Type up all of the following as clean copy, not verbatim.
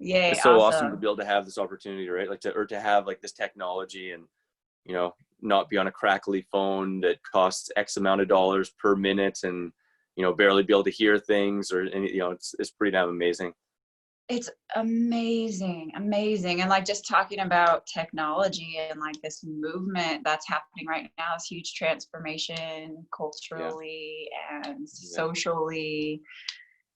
Yay, It's so awesome to awesome. be able to have this opportunity, right? Like to have like this technology and, you know, not be on a crackly phone that costs X amount of dollars per minute and, you know, barely be able to hear things or any, you know, it's pretty damn amazing. It's amazing, amazing. And like just talking about technology and like this movement that's happening right now, is huge transformation Yeah. culturally and Yeah. socially.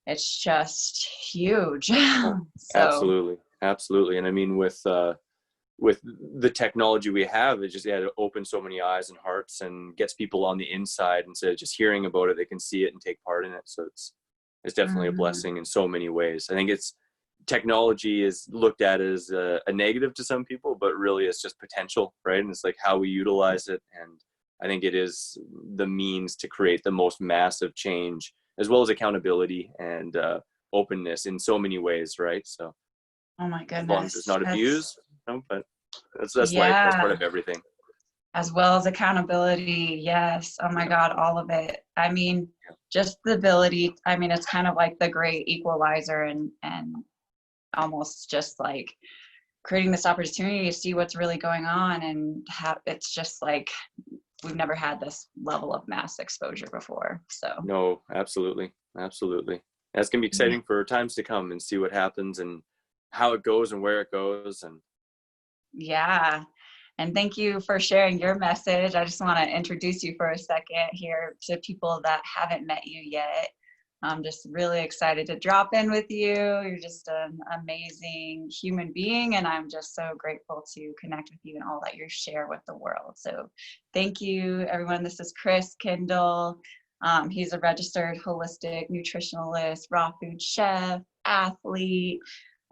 It's just huge. Oh, So, absolutely. Absolutely. And I mean, with the technology we have, it just, yeah, it opens so many eyes and hearts and gets people on the inside instead of just hearing about it, they can see it and take part in it. So it's definitely a mhm. blessing in so many ways. I think it's technology is looked at as a negative to some people, but really it's just potential, right? And it's like how we utilize it. And I think it is the means to create the most massive change, as well as accountability and openness in so many ways, right? So Oh my as long as it's goodness. not That's, abused, you know, but that's life. That's part yeah, of everything. as well as accountability. Yes. Oh my Yeah. God, all of it. I mean, Yeah. just the ability, I mean, it's kind of like the great equalizer and almost just like creating this opportunity to see what's really going on and have it's just like we've never had this level of mass exposure before. So No, absolutely, absolutely. That's gonna be yeah. exciting for times to come and see what happens and how it goes and where it goes. And Yeah. And thank you for sharing your message. I just want to introduce you for a second here to people that haven't met you yet. I'm just really excited to drop in with you. You're just an amazing human being, and I'm just so grateful to connect with you and all that you share with the world. So, thank you, everyone. This is Chris Kendall. He's a registered holistic nutritionalist, raw food chef, athlete,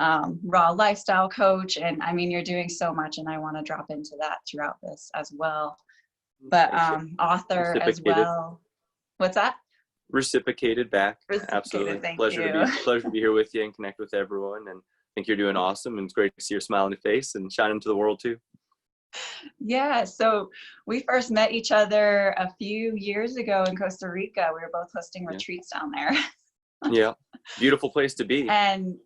raw lifestyle coach. And I mean, you're doing so much, and I want to drop into that throughout this as well. But thank you. author as Reciprocated, well. What's that? reciprocated back. Reciprocated. Absolutely, Thank you. pleasure to be here with you and connect with everyone. And I think you're doing awesome, and it's great to see your smile on your face and shine into the world too. Yeah. So we first met each other a few years ago in Costa Rica. We were both hosting Yeah, retreats down there. yeah, beautiful place to be. And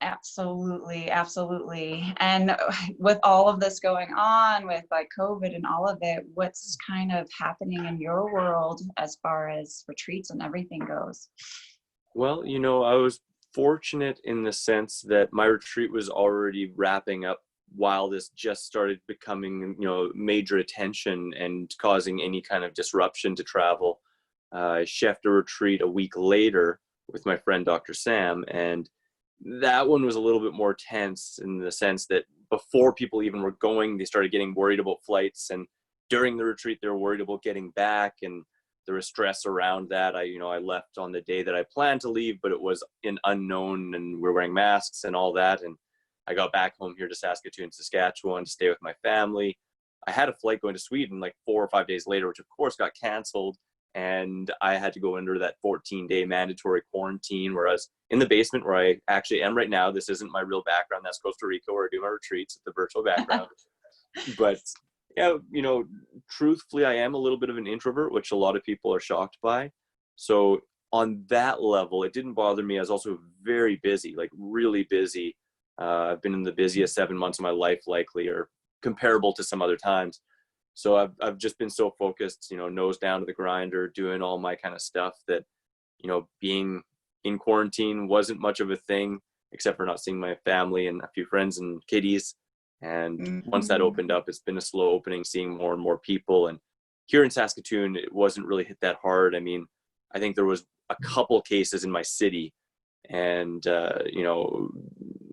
absolutely, absolutely. And with all of this going on with like COVID and all of it, what's kind of happening in your world as far as retreats and everything goes? Well, you know, I was fortunate in the sense that my retreat was already wrapping up while this just started becoming, you know, major attention and causing any kind of disruption to travel. I chefed a retreat a week later with my friend Dr. Sam, and that one was a little bit more tense in the sense that before people even were going, they started getting worried about flights, and during the retreat, they were worried about getting back, and there was stress around that. I left on the day that I planned to leave, but it was an unknown, and we're wearing masks and all that, and I got back home here to Saskatoon, Saskatchewan, to stay with my family. I had a flight going to Sweden like 4 or 5 days later, which of course got canceled, and I had to go under that 14-day mandatory quarantine where I was in the basement where I actually am right now. This isn't my real background. That's Costa Rica where I do my retreats. It's a virtual background. But yeah, you know, truthfully, I am a little bit of an introvert, which a lot of people are shocked by. So on that level, it didn't bother me. I was also very busy, like really busy. I've been in the busiest 7 months of my life, likely, or comparable to some other times. So I've just been so focused, you know, nose down to the grinder, doing all my kind of stuff that, you know, being in quarantine wasn't much of a thing, except for not seeing my family and a few friends and kiddies. And once that Mhm. opened up, it's been a slow opening, seeing more and more people. And here in Saskatoon, it wasn't really hit that hard. I mean, I think there was a couple cases in my city, and you know,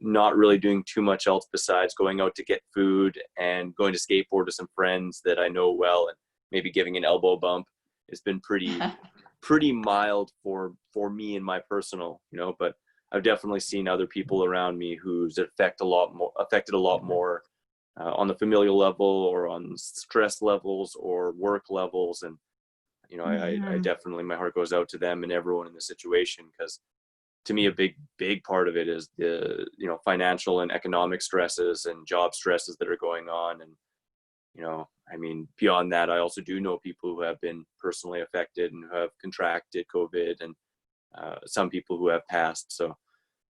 not really doing too much else besides going out to get food and going to skateboard with some friends that I know well, and maybe giving an elbow bump. It's been pretty mild for me and my personal, you know, but I've definitely seen other people around me who's affected a lot more on the familial level or on stress levels or work levels. And you know, I Mhm. definitely, my heart goes out to them and everyone in the situation, because to me a big part of it is the, you know, financial and economic stresses and job stresses that are going on. And you know, I mean, beyond that, I also do know people who have been personally affected and who have contracted COVID, and some people who have passed. So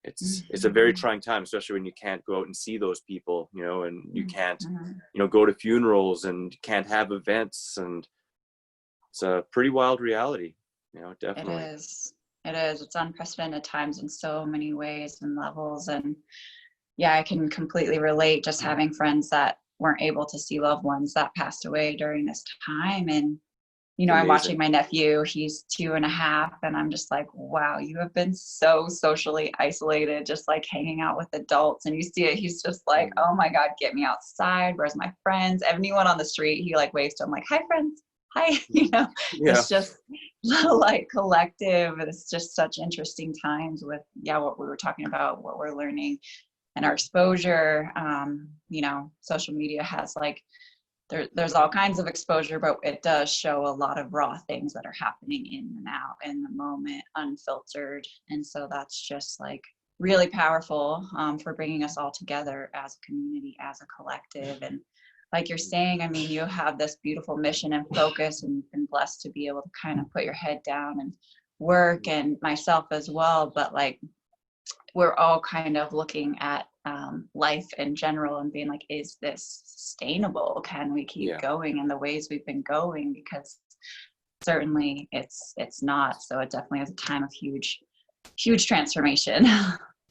it's a very trying time, especially when you can't go out and see those people, you know, and you can't, Mm-hmm. you know, go to funerals and can't have events, and it's a pretty wild reality, you know, It definitely. is. It is. It's unprecedented times in so many ways and levels. And yeah, I can completely relate just having friends that weren't able to see loved ones that passed away during this time. And, you It's know, I'm amazing. watching my nephew, he's 2.5, and I'm just like, wow, you have been so socially isolated, just like hanging out with adults. And you see it, he's just like, Mhm. oh my God, get me outside. Where's my friends? Anyone on the street, he like waves to them like, hi friends. Hi, you know, Yeah. it's just like collective. It's just such interesting times with, yeah, what we were talking about, what we're learning and our exposure. You know, social media has like, there's all kinds of exposure, but it does show a lot of raw things that are happening in the now, in the moment, unfiltered. And so that's just like really powerful, for bringing us all together as a community, as a collective. And like you're saying, I mean, you have this beautiful mission and focus, and you've been blessed to be able to kind of put your head down and work, and myself as well. But like, we're all kind of looking at life in general and being like, is this sustainable? Can we keep Yeah. going in the ways we've been going? Because certainly it's not. So it definitely is a time of huge transformation.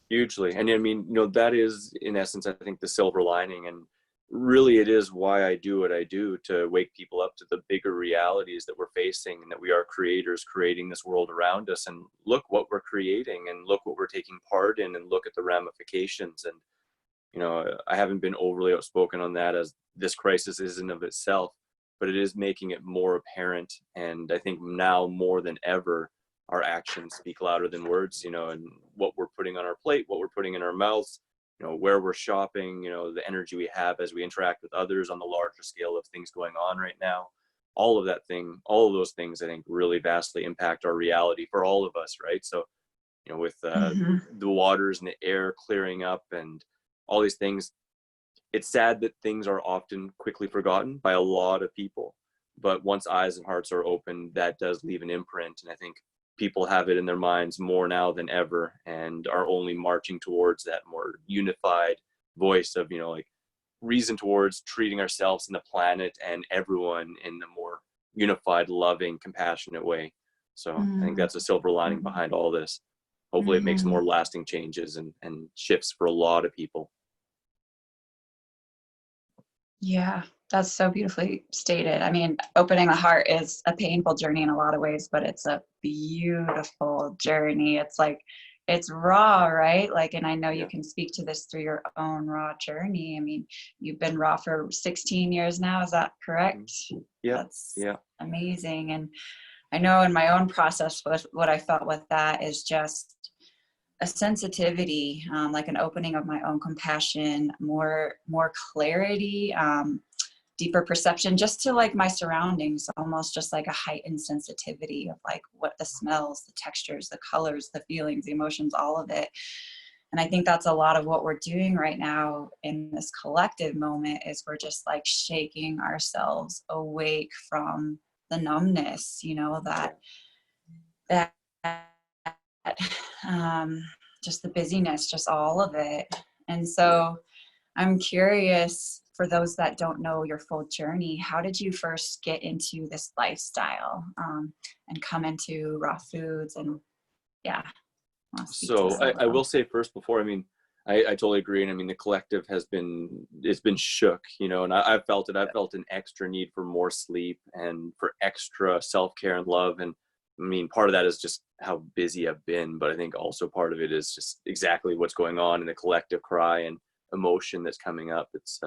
Hugely. And I mean, you know, that is in essence, I think, the silver lining. And really it is why I do what I do, to wake people up to the bigger realities that we're facing, and that we are creators creating this world around us, and look what we're creating, and look what we're taking part in, and look at the ramifications. And, you know, I haven't been overly outspoken on that, as this crisis isn't of itself, but it is making it more apparent. And I think now more than ever, our actions speak louder than words, you know, and what we're putting on our plate, what we're putting in our mouths, you know, where we're shopping, you know, the energy we have as we interact with others on the larger scale of things going on right now. All of those things, I think, really vastly impact our reality for all of us, right? So, you know, with Hmm. the waters and the air clearing up and all these things, it's sad that things are often quickly forgotten by a lot of people, but once eyes and hearts are open, that does leave an imprint. And I think people have it in their minds more now than ever, and are only marching towards that more unified voice of, you know, like, reason towards treating ourselves and the planet and everyone in a more unified, loving, compassionate way. So I think that's a silver lining behind all this. Hopefully it makes Hmm. more lasting changes and shifts for a lot of people. Yeah, that's so beautifully stated. I mean, opening the heart is a painful journey in a lot of ways, but it's a beautiful journey. It's like, it's raw, right? Like, and I know you Yeah. can speak to this through your own raw journey. I mean, you've been raw for 16 years now, is that correct? Yep. That's Yeah. amazing. And I know in my own process, what I felt with that is just a sensitivity, like an opening of my own compassion, more clarity, deeper perception, just to like my surroundings, almost just like a heightened sensitivity of like what the smells, the textures, the colors, the feelings, the emotions, all of it. And I think that's a lot of what we're doing right now in this collective moment, is we're just like shaking ourselves awake from the numbness, you know, that um, just the busyness, just all of it. And Yeah. so I'm curious, for those that don't know your full journey, how did you first get into this lifestyle, and come into raw foods? And yeah, I want to speak to So that a I little. will say first, before, I mean, I totally agree. And I mean, the collective it's been shook, you know, and I've felt it. I've felt an extra need for more sleep and for extra self-care and love. And I mean, part of that is just how busy I've been, but I think also part of it is just exactly what's going on in the collective cry and emotion that's coming up. It's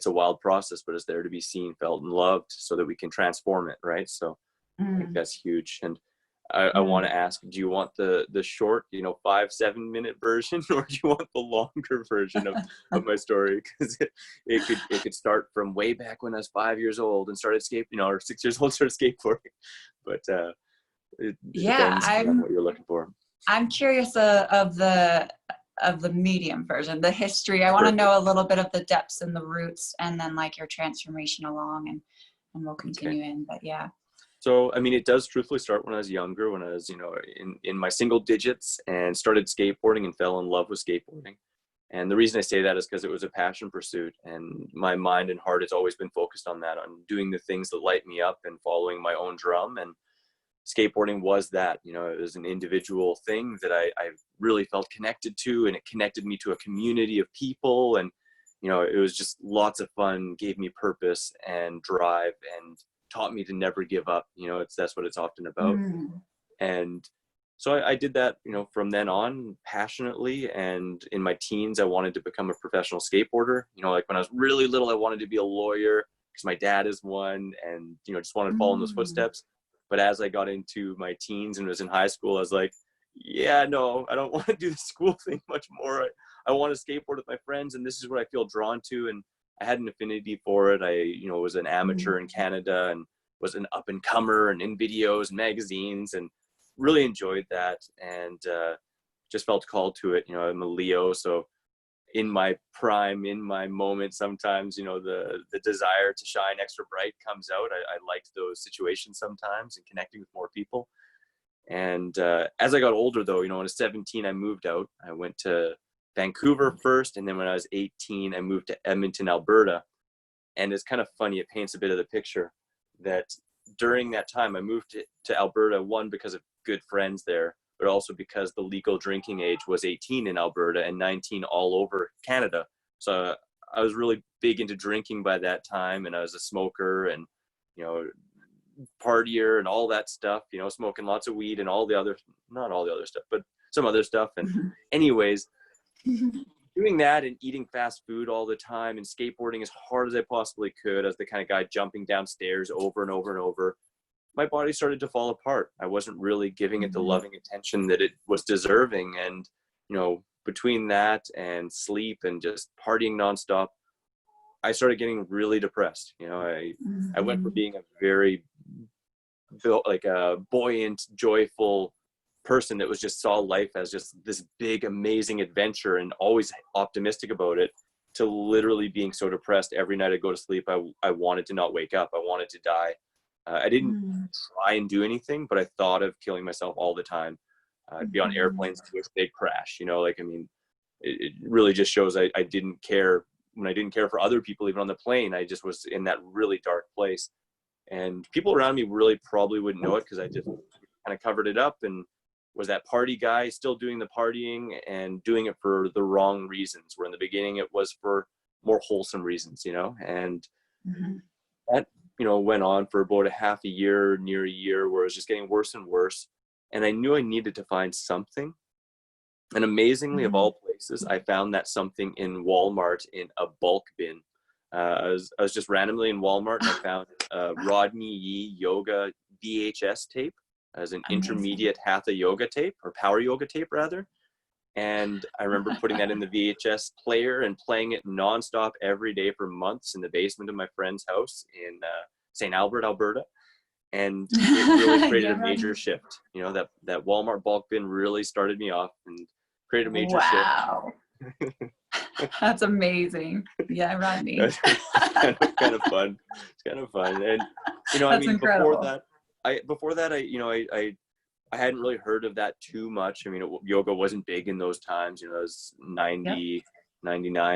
a wild process, but it's there to be seen, felt, and loved, so that we can transform it, right? So I think Mm, that's huge. And I want mm. to ask, do you want the short, you know, 5-7 minute version, or do you want the longer version of my story? Because it could start from way back when I was 5 years old and started skate, you know, or 6 years old, started skateboarding. But it Yeah, depends on what you're looking for. I'm curious, of the medium version, the history. I want to Perfect. know a little bit of the depths and the roots, and then like your transformation along, and we'll Okay. continue in. But yeah. So, I mean, it does truthfully start when I was younger, when I was, in my single digits and started skateboarding and fell in love with skateboarding. And the reason I say that is because it was a passion pursuit, and my mind and heart has always been focused on that, on doing the things that light me up and following my own drum. And skateboarding was that. It was an individual thing that I really felt connected to, and it connected me to a community of people. And, it was just lots of fun, gave me purpose and drive, and taught me to never give up. That's what it's often about. Mm. And so I did that, from then on passionately. And in my teens, I wanted to become a professional skateboarder. Like when I was really little, I wanted to be a lawyer because my dad is one, and, just wanted to follow in those footsteps. But as I got into my teens and was in high school, I was like, yeah, no, I don't want to do the school thing much more. I want to skateboard with my friends, and this is what I feel drawn to. And I had an affinity for it. I, was an amateur in Canada and was an up and comer and in videos and magazines, and really enjoyed that. And just felt called to it. I'm a Leo, so in my prime, in my moment, sometimes, the desire to shine extra bright comes out. I liked those situations sometimes and connecting with more people. And as I got older, though, when I was 17, I moved out. I went to Vancouver first, and then when I was 18, I moved to Edmonton, Alberta. And it's kind of funny, it paints a bit of the picture that during that time I moved to Alberta, one, because of good friends there, but also because the legal drinking age was 18 in Alberta and 19 all over Canada. So I was really big into drinking by that time, and I was a smoker and, partier and all that stuff, smoking lots of weed and all the other, not all the other stuff, but some other stuff. And anyways, doing that and eating fast food all the time and skateboarding as hard as I possibly could, as the kind of guy jumping downstairs over and over and over, my body started to fall apart. I wasn't really giving it the loving attention that it was deserving. And, between that and sleep and just partying nonstop, I started getting really depressed. I went from being a very buoyant, joyful person that was just saw life as just this big, amazing adventure and always optimistic about it, to literally being so depressed every night I go to sleep. I wanted to not wake up. I wanted to die. I didn't try and do anything, but I thought of killing myself all the time. I'd be on airplanes to which they'd crash, it really just shows I didn't care. When I didn't care for other people, even on the plane, I just was in that really dark place. And people around me really probably wouldn't know it, because I just kind of covered it up and was that party guy, still doing the partying and doing it for the wrong reasons, where in the beginning it was for more wholesome reasons, and that, went on for about near a year, where it was just getting worse and worse. And I knew I needed to find something. And amazingly, of all places, I found that something in Walmart in a bulk bin. I was just randomly in Walmart, and I found Rodney Yee yoga VHS tape as an intermediate hatha yoga tape, or power yoga tape rather. And I remember putting that in the VHS player and playing it nonstop every day for months in the basement of my friend's house in St. Albert, Alberta. And it really created a major shift. That Walmart bulk bin really started me off and created a major shift. That's amazing. Yeah, Rodney. It's kind of fun. It's kind of fun. And, incredible. before that, I hadn't really heard of that too much. Yoga wasn't big in those times. It was 99,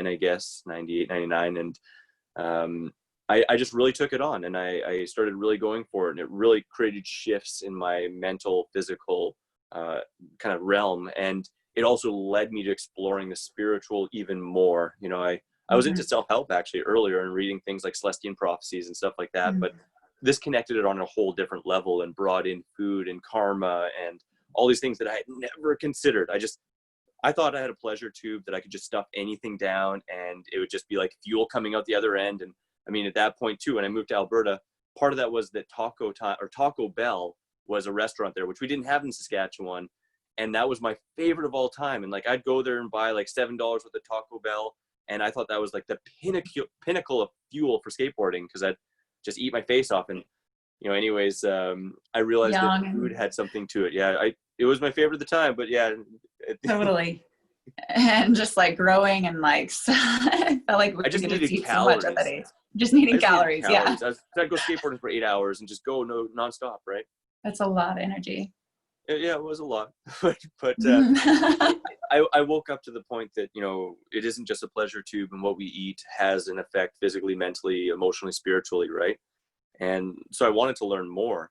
I guess, 98, 99. And I just really took it on, and I started really going for it. And it really created shifts in my mental, physical kind of realm. And it also led me to exploring the spiritual even more. I was into self-help actually earlier and reading things like Celestian prophecies and stuff like that. But this connected it on a whole different level and brought in food and karma and all these things that I had never considered. I thought I had a pleasure tube that I could just stuff anything down and it would just be like fuel coming out the other end. And at that point too, when I moved to Alberta, part of that was that Taco Bell was a restaurant there, which we didn't have in Saskatchewan. And that was my favorite of all time. And I'd go there and buy $7 worth of Taco Bell. And I thought that was the pinnacle of fuel for skateboarding, because I'd just eat my face off. And, anyways, I realized that food had something to it. Yeah, it was my favorite at the time, but yeah. Totally. And just growing and I felt like we I just could needed eat calories. so much at that age. Just I needing just needed calories. Yeah. calories. I'd go skateboarding for 8 hours and just go nonstop, right? That's a lot of energy. Yeah, it was a lot, but Mhm. I woke up to the point that, you know, it isn't just a pleasure tube, and what we eat has an effect physically, mentally, emotionally, spiritually, right? And so I wanted to learn more.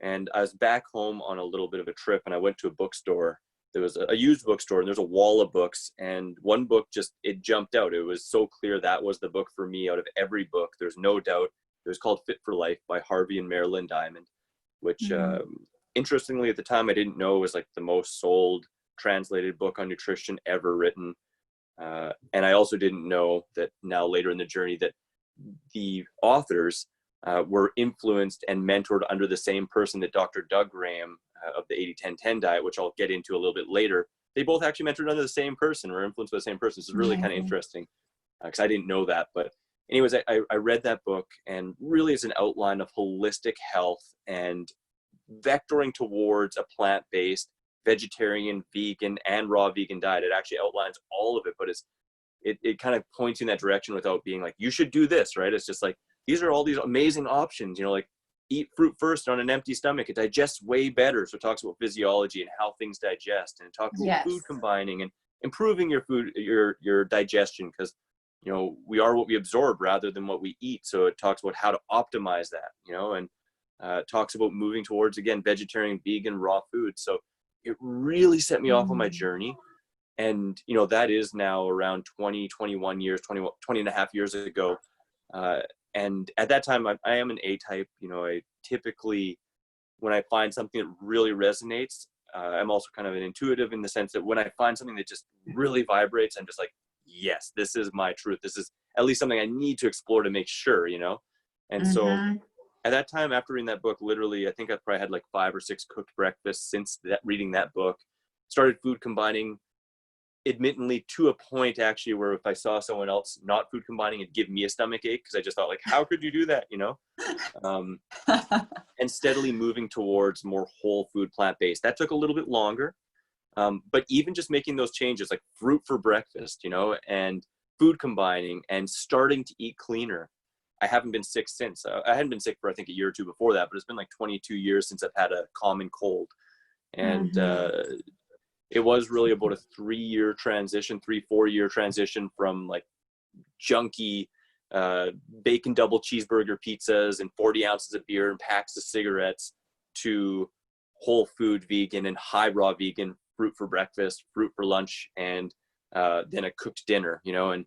And I was back home on a little bit of a trip, and I went to a bookstore. There was a used bookstore, and there's a wall of books, and one book just, it jumped out. It was so clear that was the book for me out of every book. There's no doubt. It was called Fit for Life by Harvey and Marilyn Diamond, which interestingly at the time I didn't know was like the most sold translated book on nutrition ever written. And I also didn't know that now later in the journey that the authors were influenced and mentored under the same person that Dr. Doug Graham of the 80-10-10 diet, which I'll get into a little bit later. They both actually mentored under the same person, or influenced by the same person. So it's really kind of interesting because I didn't know that. But anyways, I read that book, and really is an outline of holistic health and vectoring towards a plant-based, vegetarian, vegan, and raw vegan diet. It actually outlines all of it, but it kind of points in that direction without being like, you should do this, right? It's just like, these are all these amazing options, you know, like eat fruit first on an empty stomach. It digests way better. So it talks about physiology and how things digest, and it talks about Yes. food combining and improving your food, your digestion, because, you know, we are what we absorb rather than what we eat. So it talks about how to optimize that, you know, and talks about moving towards, again, vegetarian, vegan, raw food. So it really set me off on my journey. And, you know, that is now around 21 years, 20 and a half years ago. And at that time, I am an A-type. You know, I typically, when I find something that really resonates, I'm also kind of an intuitive in the sense that when I find something that just really vibrates, I'm just like, yes, this is my truth. This is at least something I need to explore to make sure, you know? And so at that time, after reading that book, literally, I think I probably had like 5 or 6 cooked breakfasts since that, reading that book. Started food combining, admittedly to a point actually where if I saw someone else not food combining, it'd give me a stomach ache, because I just thought like, how could you do that, you know? And steadily moving towards more whole food, plant-based. That took a little bit longer. But even just making those changes, like fruit for breakfast, you know, and food combining and starting to eat cleaner. I haven't been sick since. I hadn't been sick for I think a year or two before that, but it's been like 22 years since I've had a common cold. And it was really about a 3-year transition, 4-year transition from like junky bacon double cheeseburger pizzas and 40 ounces of beer and packs of cigarettes to whole food vegan and high raw vegan, fruit for breakfast, fruit for lunch, and then a cooked dinner, you know. And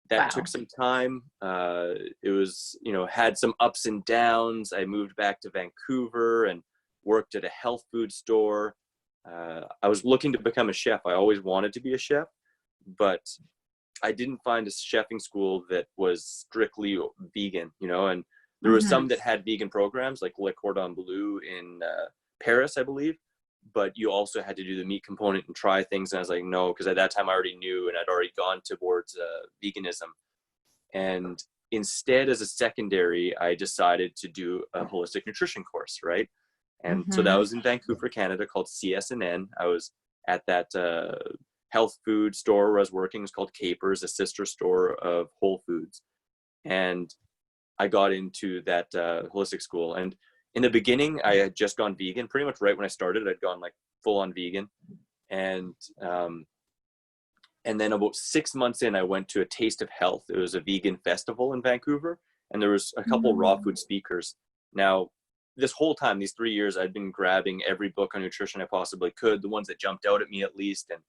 that took some time. It was, you know, had some ups and downs. I moved back to Vancouver and worked at a health food store. I was looking to become a chef. I always wanted to be a chef, but I didn't find a chefing school that was strictly vegan, you know. And there were some that had vegan programs, like Le Cordon Bleu in Paris, I believe. But you also had to do the meat component and try things. And I was like, no, because at that time I already knew, and I'd already gone towards veganism. And instead, as a secondary, I decided to do a holistic nutrition course, right? And so that was in Vancouver, Canada, called CSNN. I was at that health food store where I was working. It was called Capers, a sister store of Whole Foods. And I got into that holistic school. And in the beginning, I had just gone vegan. Pretty much right when I started, I'd gone like full on vegan. And then about 6 months in, I went to a Taste of Health. It was a vegan festival in Vancouver, and there was a couple raw food speakers. Now, this whole time, these 3 years, I'd been grabbing every book on nutrition I possibly could, the ones that jumped out at me at least, and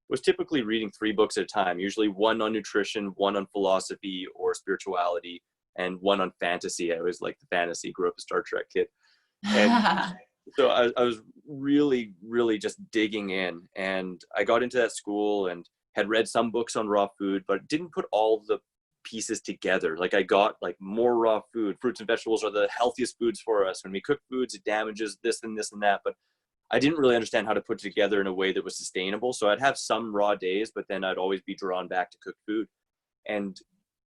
was typically reading 3 books at a time, usually one on nutrition, one on philosophy or spirituality, and one on fantasy. I always liked the fantasy, grew up a Star Trek kid. And so I was really, really just digging in. And I got into that school and had read some books on raw food, but didn't put all the pieces together. Like I got like more raw food. Fruits and vegetables are the healthiest foods for us. When we cook foods, it damages this and this and that. But I didn't really understand how to put it together in a way that was sustainable. So I'd have some raw days, but then I'd always be drawn back to cooked food. And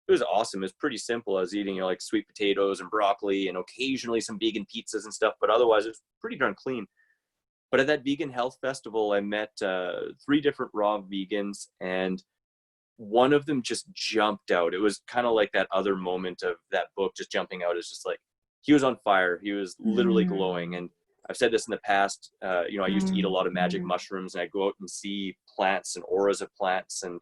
it was awesome. It was pretty simple. I was eating, you know, like sweet potatoes and broccoli and occasionally some vegan pizzas and stuff, but otherwise it was pretty darn clean. But at that vegan health festival, I met 3 different raw vegans, and one of them just jumped out. It was kind of like that other moment of that book just jumping out. Is just like, he was on fire. He was literally glowing. And I've said this in the past, I used to eat a lot of magic mushrooms, and I go out and see plants and auras of plants and,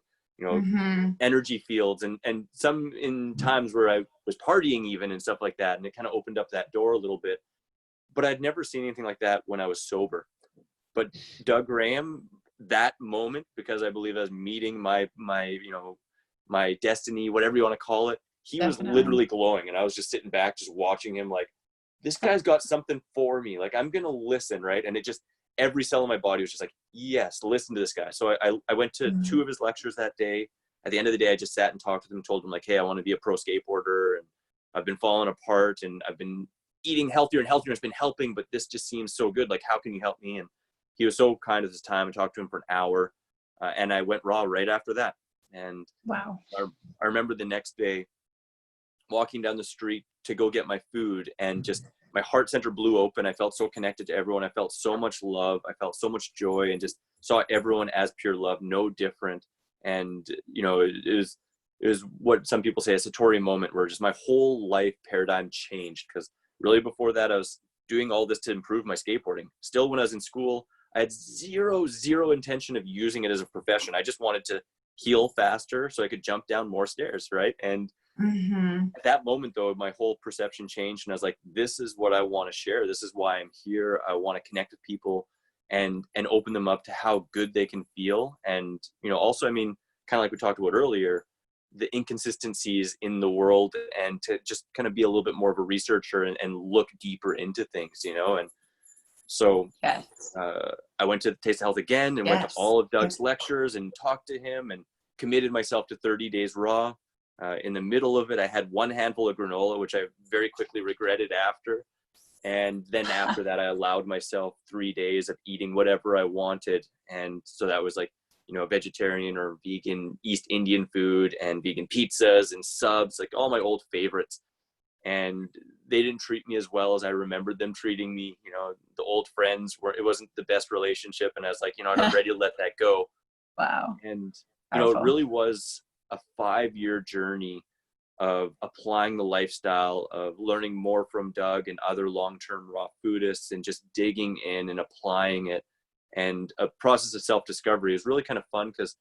energy fields, and some in times where I was partying even and stuff like that. And it kind of opened up that door a little bit, but I'd never seen anything like that when I was sober. But Doug Graham, that moment, because I believe I was meeting my destiny, whatever you want to call it, he was literally glowing. And I was just sitting back, just watching him like, this guy's got something for me. Like, I'm going to listen. Right. And it just, every cell in my body was just like, yes, listen to this guy. So I went to 2 of his lectures that day. At the end of the day, I just sat and talked with him, told him like, hey, I want to be a pro skateboarder, and I've been falling apart, and I've been eating healthier and healthier. It's been helping, but this just seems so good. Like, how can you help me? And he was so kind at this time. I talked to him for an hour, and I went raw right after that. And wow, I remember the next day walking down the street to go get my food, and just my heart center blew open. I felt so connected to everyone. I felt so much love. I felt so much joy, and just saw everyone as pure love, no different. And, it was what some people say a Satori moment, where just my whole life paradigm changed. Because really before that, I was doing all this to improve my skateboarding. Still, when I was in school, I had zero intention of using it as a profession. I just wanted to heal faster so I could jump down more stairs, right? And at that moment, though, my whole perception changed, and I was like, this is what I want to share. This is why I'm here. I want to connect with people and open them up to how good they can feel. And, also, I mean, kind of like we talked about earlier, the inconsistencies in the world, and to just kind of be a little bit more of a researcher and look deeper into things, and so I went to Taste of Health again, and went to all of Doug's lectures and talked to him, and committed myself to 30 days raw. In the middle of it, I had 1 handful of granola, which I very quickly regretted after. And then after that, I allowed myself 3 days of eating whatever I wanted. And so that was like, vegetarian or vegan East Indian food, and vegan pizzas and subs, like all my old favorites. And they didn't treat me as well as I remembered them treating me. The old friends it wasn't the best relationship. And I was like, I'm ready to let that go. Wow. And, Powerful. it really was a 5-year journey of applying the lifestyle, of learning more from Doug and other long-term raw foodists, and just digging in and applying it. And a process of self-discovery is really kind of fun, because,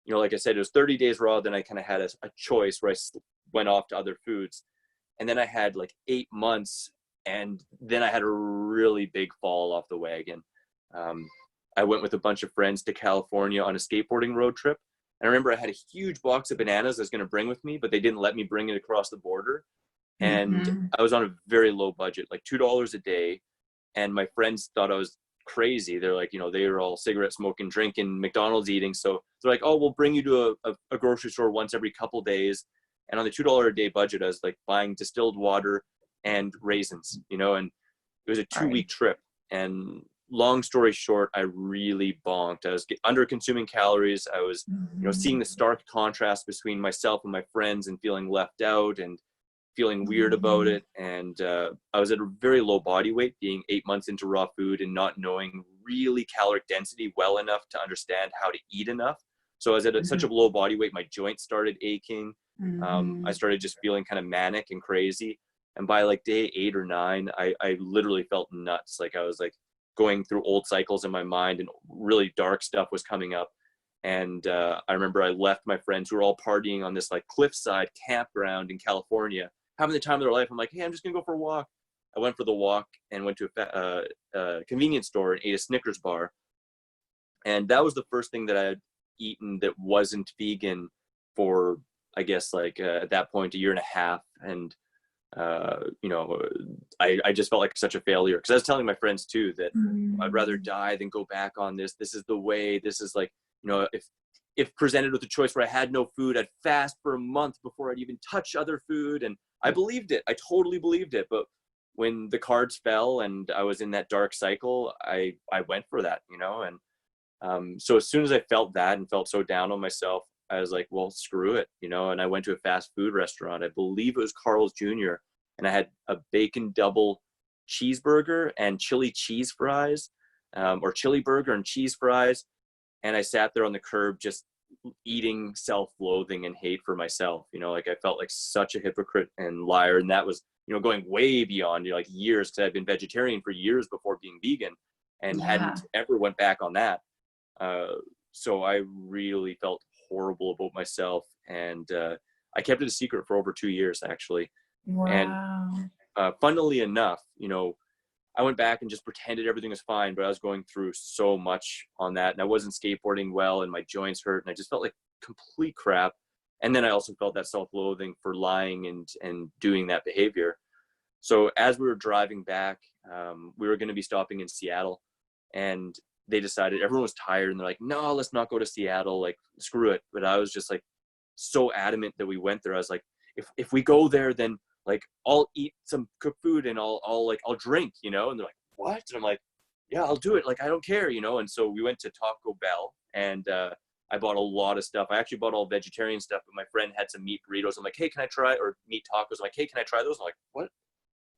like I said, it was 30 days raw. Then I kind of had a choice where I went off to other foods. And then I had like 8 months, and then I had a really big fall off the wagon. I went with a bunch of friends to California on a skateboarding road trip. And I remember I had a huge box of bananas I was going to bring with me, but they didn't let me bring it across the border. And I was on a very low budget, like $2 a day. And my friends thought I was crazy. They're like, they were all cigarette smoking, drinking, McDonald's eating. So they're like, oh, we'll bring you to a grocery store once every couple days. And on the $2 a day budget, I was like buying distilled water and raisins, and it was a 2-week trip. And long story short, I really bonked. I was under consuming calories. I was, seeing the stark contrast between myself and my friends, and feeling left out and feeling weird about it. And I was at a very low body weight, being 8 months into raw food, and not knowing really caloric density well enough to understand how to eat enough. So I was at such a low body weight, my joints started aching. I started just feeling kind of manic and crazy. And by like day 8 or 9, I literally felt nuts. Like I was like going through old cycles in my mind, and really dark stuff was coming up. And I remember I left my friends who were all partying on this like cliffside campground in California, having the time of their life. I'm like, hey, I'm just gonna go for a walk. I went for the walk and went to a convenience store and ate a Snickers bar. And that was the first thing that I had eaten that wasn't vegan for, I guess, like at that point, 1.5 years. And I just felt like such a failure, because I was telling my friends too that I'd rather die than go back on this. This is the way. This is like, if presented with a choice where I had no food, I'd fast for a month before I'd even touch other food. And I believed it. I totally believed it. But when the cards fell and I was in that dark cycle, I went for that, and so as soon as I felt that and felt so down on myself, I was like, well, screw it, and I went to a fast food restaurant. I believe it was Carl's Jr. And I had a bacon double cheeseburger and chili cheese fries, or chili burger and cheese fries. And I sat there on the curb, just eating self-loathing and hate for myself. You know, like I felt like such a hypocrite and liar. And that was, you know, going way beyond, you know, like years, because I'd been vegetarian for years before being vegan and Yeah. hadn't ever went back on that. So I really felt horrible about myself. And I kept it a secret for over 2 years, actually. And Wow. funnily enough, you know, I went back and just pretended everything was fine, but I was going through so much on that, and I wasn't skateboarding well, and my joints hurt, and I just felt like complete crap. And then I also felt that self-loathing for lying and doing that behavior. So as we were driving back, we were going to be stopping in Seattle, and they decided, everyone was tired, and they're like, "No, let's not go to Seattle. Like, screw it." But I was just like so adamant that we went there. I was like, if we go there, then like I'll eat some cooked food and I'll drink, you know. And they're like, "What?" And I'm like, "Yeah, I'll do it. Like, I don't care, you know." And so we went to Taco Bell, and I bought a lot of stuff. I actually bought all vegetarian stuff, but my friend had some meat burritos. I'm like, "Hey, can I try?" Or meat tacos. I'm like, "Hey, can I try those?" I'm like, "What?"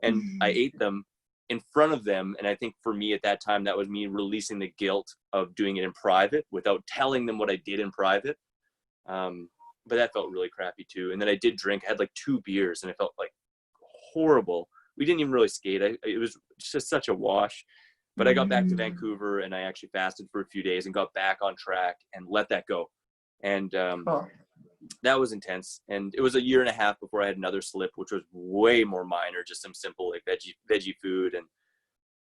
And I ate them in front of them. And I think for me at that time, that was me releasing the guilt of doing it in private without telling them what I did in private. But that felt really crappy too. And then I did drink. I had like 2 beers, and I felt like horrible. We didn't even really skate. It was just such a wash. But I got back to Vancouver, and I actually fasted for a few days and got back on track and let that go. And Cool. that was intense. And it was a year and a half before I had another slip, which was way more minor, just some simple like veggie food.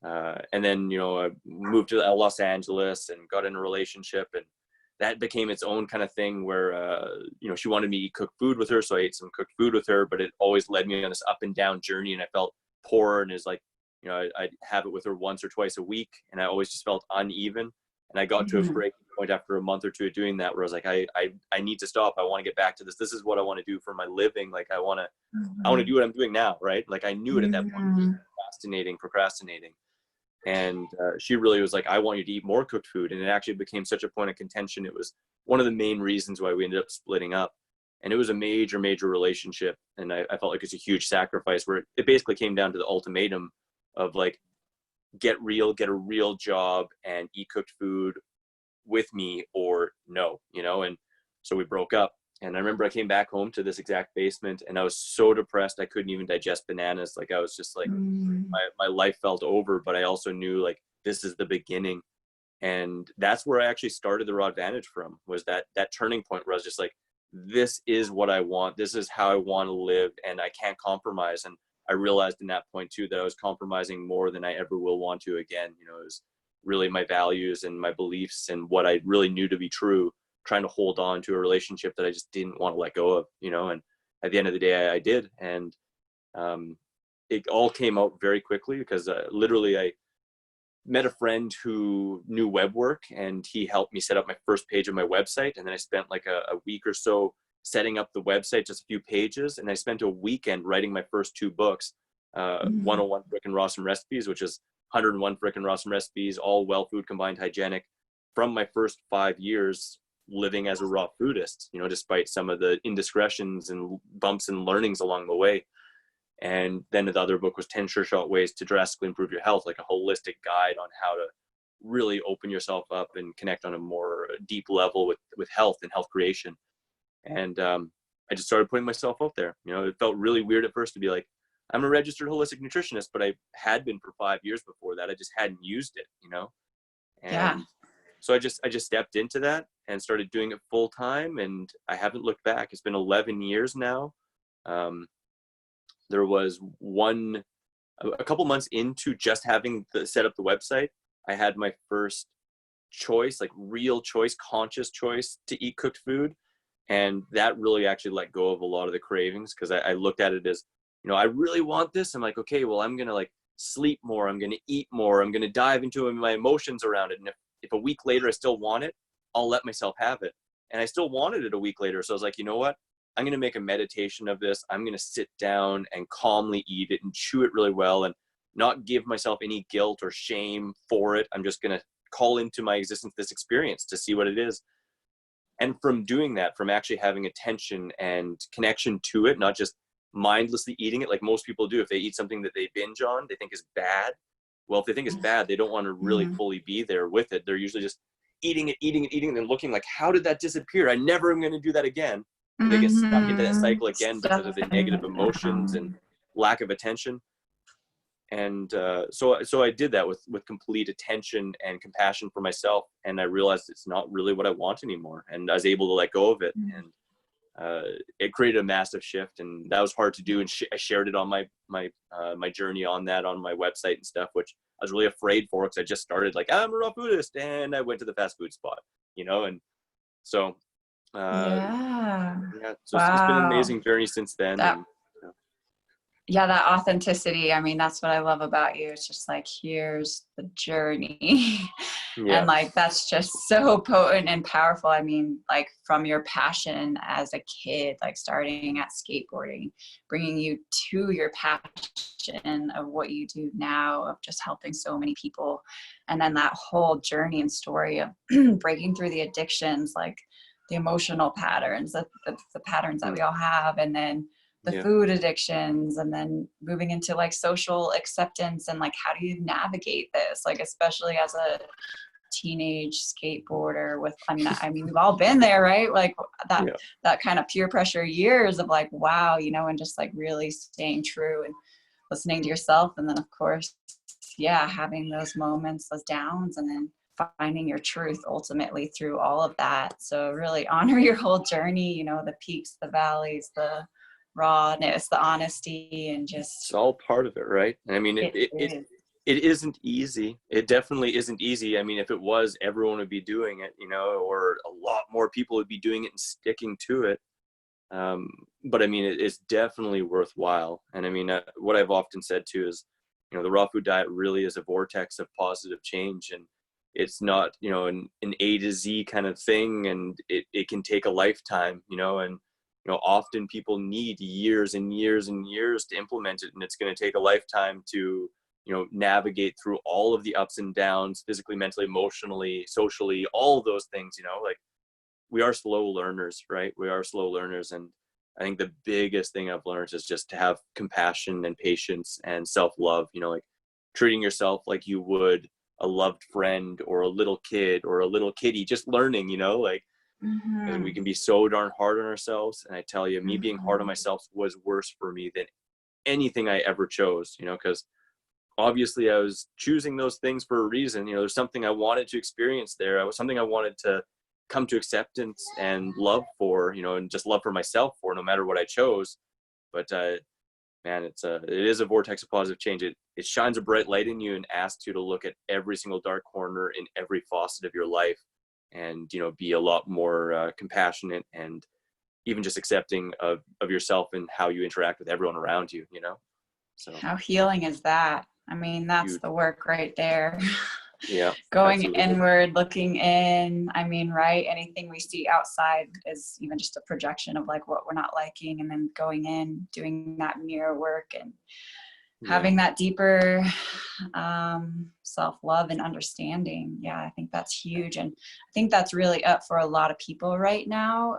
And then, you know, I moved to Los Angeles and got in a relationship, and that became its own kind of thing where, you know, she wanted me to eat cooked food with her. So I ate some cooked food with her, but it always led me on this up and down journey. And I felt poor, and is like, you know, I'd have it with her once or twice a week, and I always just felt uneven. And I got to a breaking point after a month or two of doing that, where I was like, I need to stop. I want to get back to this. This is what I want to do for my living. Like, I want to do what I'm doing now. Right. Like, I knew it at that point, procrastinating. And she really was like, "I want you to eat more cooked food." And it actually became such a point of contention. It was one of the main reasons why we ended up splitting up. And it was a major relationship. And I felt like it's a huge sacrifice, where it basically came down to the ultimatum of like, get a real job and eat cooked food with me, or no, you know. And so we broke up. And I remember I came back home to this exact basement, and I was so depressed I couldn't even digest bananas. Like, I was just like, my life felt over. But I also knew, like, this is the beginning. And that's where I actually started the Raw Advantage from, was that turning point where I was just like, this is what I want. This is how I want to live, and I can't compromise. And I realized in that point too, that I was compromising more than I ever will want to again. You know, it was really my values and my beliefs and what I really knew to be true, trying to hold on to a relationship that I just didn't want to let go of, you know. And at the end of the day, I did. And it all came out very quickly, because literally I met a friend who knew web work, and he helped me set up my first page of my website. And then I spent like a week or so setting up the website, just a few pages. And I spent a weekend writing my first 2 books, 101 Frickin' Rawesome Recipes, which is 101 Frickin' Rawesome Recipes, all well food combined hygienic, from my first 5 years living as a raw foodist, you know, despite some of the indiscretions and bumps and learnings along the way. And then the other book was 10 Sure Shot Ways to Drastically Improve Your Health, like a holistic guide on how to really open yourself up and connect on a more deep level with health and health creation. And I just started putting myself out there. You know, it felt really weird at first to be like, I'm a registered holistic nutritionist, but I had been for 5 years before that. I just hadn't used it, you know? Yeah. And so I just stepped into that and started doing it full time, and I haven't looked back. It's been 11 years now. There was a couple months into just having set up the website, I had my first choice, like real choice, conscious choice to eat cooked food. And that really actually let go of a lot of the cravings, because I looked at it as, you know, I really want this. I'm like, okay, well, I'm going to like sleep more. I'm going to eat more. I'm going to dive into my emotions around it. And if a week later I still want it, I'll let myself have it. And I still wanted it a week later. So I was like, you know what? I'm going to make a meditation of this. I'm going to sit down and calmly eat it and chew it really well and not give myself any guilt or shame for it. I'm just going to call into my existence this experience to see what it is. And from doing that, from actually having attention and connection to it, not just mindlessly eating it like most people do. If they eat something that they binge on, they think is bad. Well, if they think it's bad, they don't want to really fully be there with it. They're usually just eating it, and then looking like, how did that disappear? I never am going to do that again. And they get stuck into that Mm-hmm. cycle again because of the negative emotions and lack of attention. And so I did that with complete attention and compassion for myself, and I realized it's not really what I want anymore, and I was able to let go of it. And it created a massive shift, and that was hard to do. And I shared it on my journey on my website and stuff, which I was really afraid for, because I just started like, I'm a raw Buddhist, and I went to the fast food spot, and so Yeah. so it's been an Wow. amazing journey since then. That, And yeah, that authenticity. I mean, that's what I love about you. It's just like, here's the journey. yeah, And like, that's just so potent and powerful. I mean, like from your passion as a kid, like starting at skateboarding, bringing you to your passion of what you do now, of just helping so many people. And then that whole journey and story of breaking through the addictions, like the emotional patterns, the patterns that we all have. And then the yeah, food addictions, and then moving into like social acceptance, and like, how do you navigate this? Like, especially as a teenage skateboarder with, I mean, we've all been there, right? Like yeah. that kind of peer pressure years of like, wow, and just like really staying true and listening to yourself. And then of course, yeah, having those moments, those downs, and then finding your truth ultimately through all of that. So really honor your whole journey, the peaks, the valleys, the rawness, the honesty, and It's just all part of it, right? I mean, it is. it isn't easy. It definitely isn't easy. I mean, if it was, everyone would be doing it, or a lot more people would be doing it and sticking to it. But I mean, it's definitely worthwhile. And I mean, what I've often said too is, the raw food diet really is a vortex of positive change, and it's not, an A to Z kind of thing, and it can take a lifetime, and often people need years and years and years to implement it, and it's going to take a lifetime to navigate through all of the ups and downs, physically, mentally, emotionally, socially, all of those things. Like, we are slow learners, right? We are slow learners. And I think the biggest thing I've learned is just to have compassion and patience and self-love, like treating yourself like you would a loved friend or a little kid or a little kitty, just learning, like, and we Mm-hmm. can be so darn hard on ourselves. And I tell you, me being hard on Mm-hmm. myself was worse for me than anything I ever chose, because obviously I was choosing those things for a reason. There's something I wanted to experience there. I was something I wanted to come to acceptance and love for, and just love for myself for, no matter what I chose. But man, it is a vortex of positive change. It shines a bright light in you and asks you to look at every single dark corner in every facet of your life, and be a lot more compassionate and even just accepting of yourself and how you interact with everyone around you. So How healing is that? I mean, that's huge. the work right there. Yeah, Going absolutely. inward, looking in. I mean, right? Anything we see outside is even just a projection of like what we're not liking, and then going in, doing that mirror work, and Yeah, having that deeper self-love and understanding. Yeah, I think that's huge. And I think that's really up for a lot of people right now.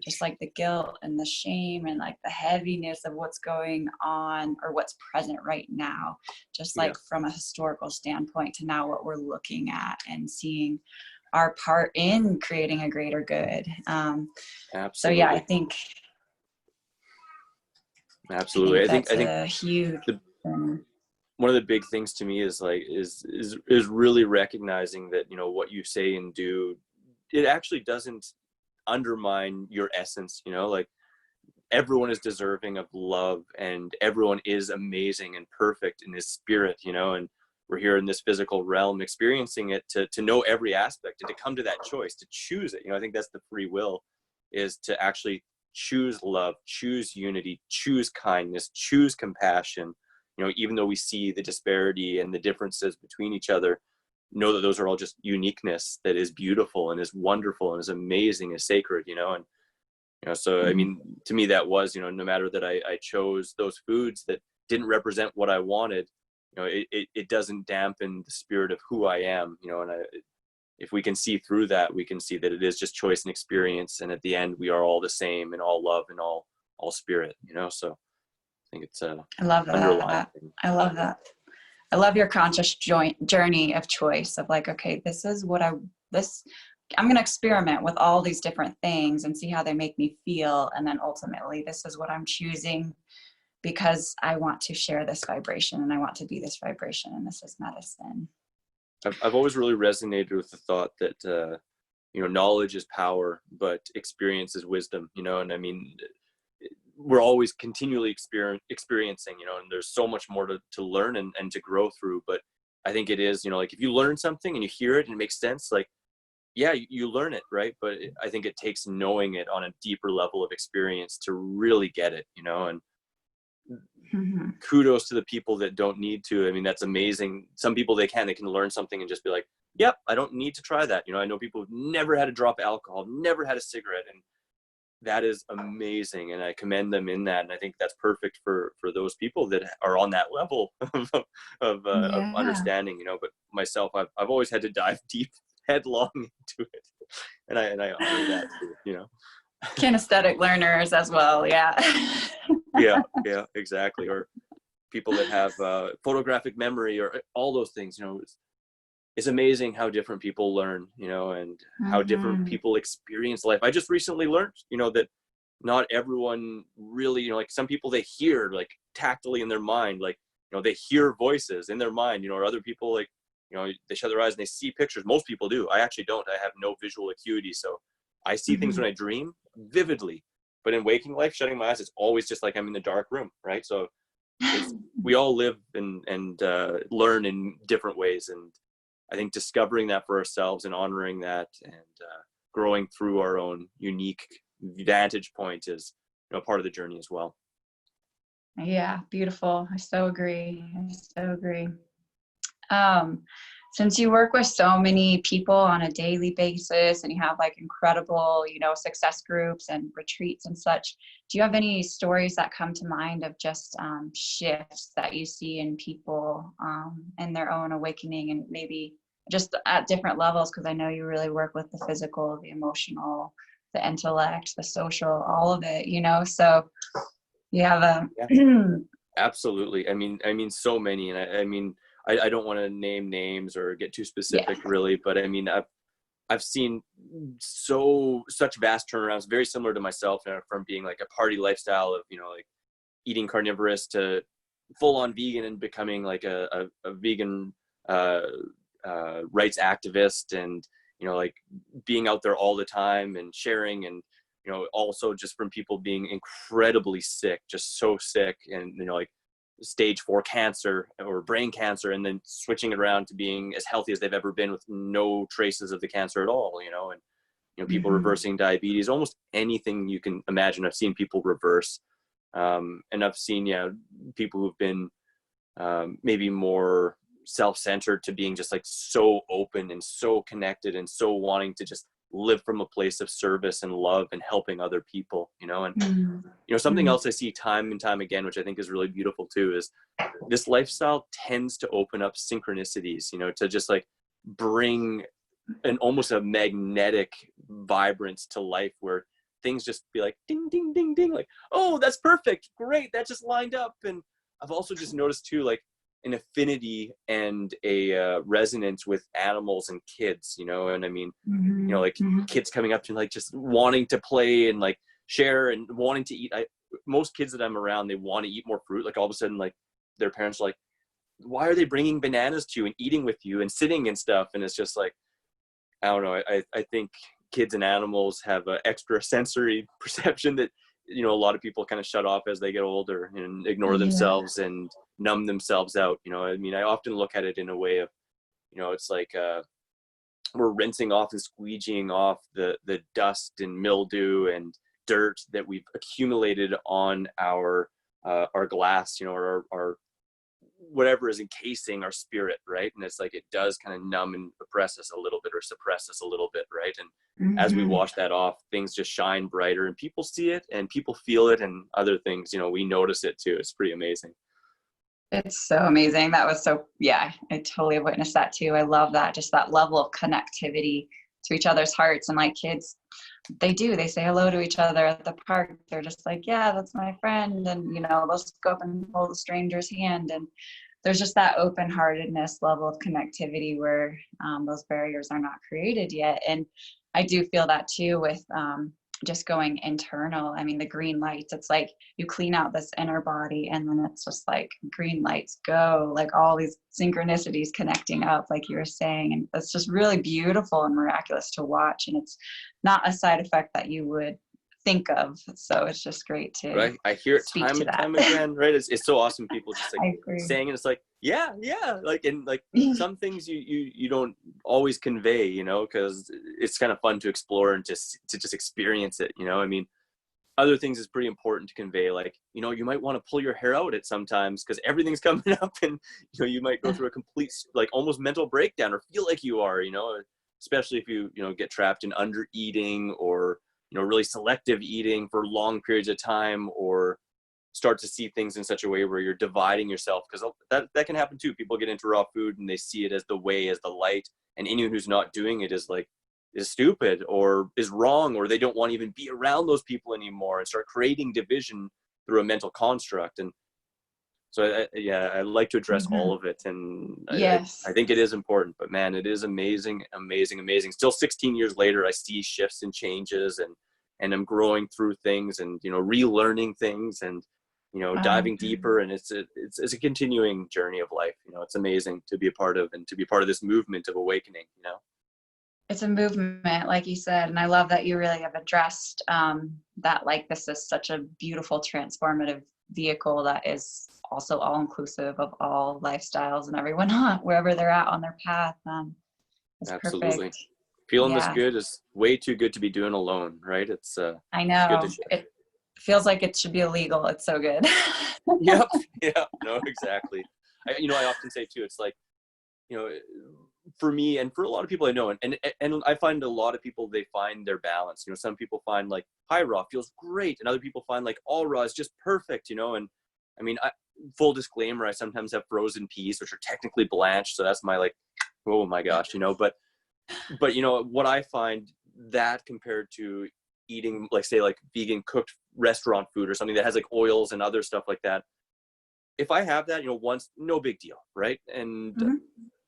Just huge. like the guilt and the shame and like the heaviness of what's going on or what's present right now, just Yeah, like from a historical standpoint to now what we're looking at and seeing our part in creating a greater good. So yeah, I absolutely. think Absolutely. that's I think a huge the thing. one of the big things to me is like is really recognizing that what you say and do, it actually doesn't undermine your essence. Like, everyone is deserving of love, and everyone is amazing and perfect in his spirit. And we're here in this physical realm experiencing it to know every aspect and to come to that choice to choose it. I think that's the free will, is to actually choose love, choose unity, choose kindness, choose compassion. Even though we see the disparity and the differences between each other, know that those are all just uniqueness that is beautiful and is wonderful and is amazing, is sacred. And so I Mhm. mean, to me, that was, no matter that I chose those foods that didn't represent what I wanted, it doesn't dampen the spirit of who I am. And if we can see through that, we can see that it is just choice and experience, and at the end we are all the same and all love and all spirit. So I think it's a I love underlying that. thing. I love that. I love your conscious journey of choice of like, okay, this is I'm going to experiment with all these different things and see how they make me feel. And then ultimately, this is what I'm choosing because I want to share this vibration and I want to be this vibration, and this is medicine. I've always really resonated with the thought that, knowledge is power, but experience is wisdom, and I mean, we're always continually experiencing, and there's so much more to learn and to grow through. But I think it is, like if you learn something and you hear it and it makes sense, like, yeah, you learn it, right? But I think it takes knowing it on a deeper level of experience to really get it, and Mm-hmm. kudos to the people that don't need to. I mean, that's amazing. Some people, they can learn something and just be like, yep, I don't need to try that. I know people who've never had a drop of alcohol, never had a cigarette, and that is amazing. And I commend them in that. And I think that's perfect for those people that are on that level of understanding, but myself, I've always had to dive deep, headlong into it. And I honor that too, Kinesthetic learners as well. Yeah. yeah, exactly. Or people that have photographic memory or all those things, it's amazing how different people learn, and how different people experience life. I just recently learned, that not everyone really, like some people, they hear like tactily in their mind, like, they hear voices in their mind, or other people like, they shut their eyes and they see pictures. Most people do. I actually don't. I have no visual acuity. So I see things when I dream vividly, but in waking life, shutting my eyes, it's always just like I'm in the dark room. Right. So we all live and learn in different ways. And I think discovering that for ourselves and honoring that and growing through our own unique vantage point is, part of the journey as well. Yeah, beautiful. I so agree. Since you work with so many people on a daily basis and you have like incredible, success groups and retreats and such, do you have any stories that come to mind of just shifts that you see in people and their own awakening, and maybe just at different levels? Because I know you really work with the physical, the emotional, the intellect, the social, all of it, so you have a Absolutely. I mean so many. And I don't want to name names or get too specific really, but I mean, I've seen such vast turnarounds, very similar to myself, from being like a party lifestyle of, like eating carnivorous to full on vegan and becoming like a vegan rights activist, and, like being out there all the time and sharing, and, also just from people being incredibly sick, just so sick, and, like stage 4 cancer or brain cancer, and then switching it around to being as healthy as they've ever been with no traces of the cancer at all, and people reversing diabetes, almost anything you can imagine. I've seen people reverse, and I've seen people who've been maybe more self-centered to being just like so open and so connected and so wanting to just live from a place of service and love and helping other people, and something else I see time and time again, which I think is really beautiful too, is this lifestyle tends to open up synchronicities, to just like bring an almost a magnetic vibrance to life, where things just be like ding ding ding ding, like, oh, that's perfect, great, that just lined up. And I've also just noticed too, like an affinity and a resonance with animals and kids, and I mean, like kids coming up to like just wanting to play and like share and wanting to eat. Most kids that I'm around, they want to eat more fruit. Like all of a sudden, like their parents are like, why are they bringing bananas to you and eating with you and sitting and stuff? And it's just like, I don't know. I think kids and animals have an extra sensory perception that, a lot of people kind of shut off as they get older and ignore themselves and numb themselves out. I mean, I often look at it in a way of, it's like we're rinsing off and squeegeeing off the dust and mildew and dirt that we've accumulated on our glass, or our whatever is encasing our spirit, right? And it's like it does kind of numb and oppress us a little bit or suppress us a little bit, right? And as we wash that off, things just shine brighter, and people see it and people feel it, and other things, we notice it too. It's pretty amazing. It's so amazing. That was so, I totally have witnessed that too. I love that, just that level of connectivity to each other's hearts. And like kids, they say hello to each other at the park. They're just like, yeah, that's my friend. And, they'll just go up and hold a stranger's hand. And there's just that open-heartedness level of connectivity where those barriers are not created yet. And I do feel that too with just going internal. I mean, the green lights, it's like you clean out this inner body and then it's just like green lights go, like all these synchronicities connecting up, like you were saying. And it's just really beautiful and miraculous to watch. And it's not a side effect that you would think of. So it's just great to Right. I hear it speak time to and that. time again. Right. It's so awesome. People just like I agree. saying it. It's like, yeah. Like, and like some things you don't always convey, you know, cause it's kind of fun to explore and to just experience it. You know, I mean, other things is pretty important to convey. Like, you know, you might want to pull your hair out at sometimes because everything's coming up and, you know, you might go through a complete, like almost mental breakdown or feel like you are, you know, especially if you know, get trapped in under eating or, you know, really selective eating for long periods of time, or start to see things in such a way where you're dividing yourself, because that can happen too. People get into raw food and they see it as the way, as the light, and anyone who's not doing it is like, is stupid or is wrong, or they don't want to even be around those people anymore, and start creating division through a mental construct. And so I like to address all of it, and Yes. I think it is important. But man, it is amazing. Still 16 years later, I see shifts and changes, and I'm growing through things, and, you know, relearning things, and, you know, diving deeper. And it's a continuing journey of life. You know, it's amazing to be a part of, and to be part of this movement of awakening, you know. It's a movement, like you said, and I love that you really have addressed that, like, this is such a beautiful transformative vehicle that is also all inclusive of all lifestyles and everyone wherever they're at on their path. It's Absolutely. perfect. Feeling this Yeah, good is way too good to be doing alone, right? It's I it's good to know. share. It feels like it should be illegal. It's so good. Yep. Yeah. No, exactly. I often say too, it's like, you know, for me and for a lot of people I know, and I find a lot of people, they find their balance. You know, some people find like high raw feels great, and other people find like all raw is just perfect, you know. And I mean, full disclaimer, I sometimes have frozen peas, which are technically blanched, so that's my like, oh my gosh, you know. But you know what I find, that compared to eating, like, say, like vegan cooked restaurant food or something that has like oils and other stuff like that, if I have that, you know, once, no big deal, right? And Mhm.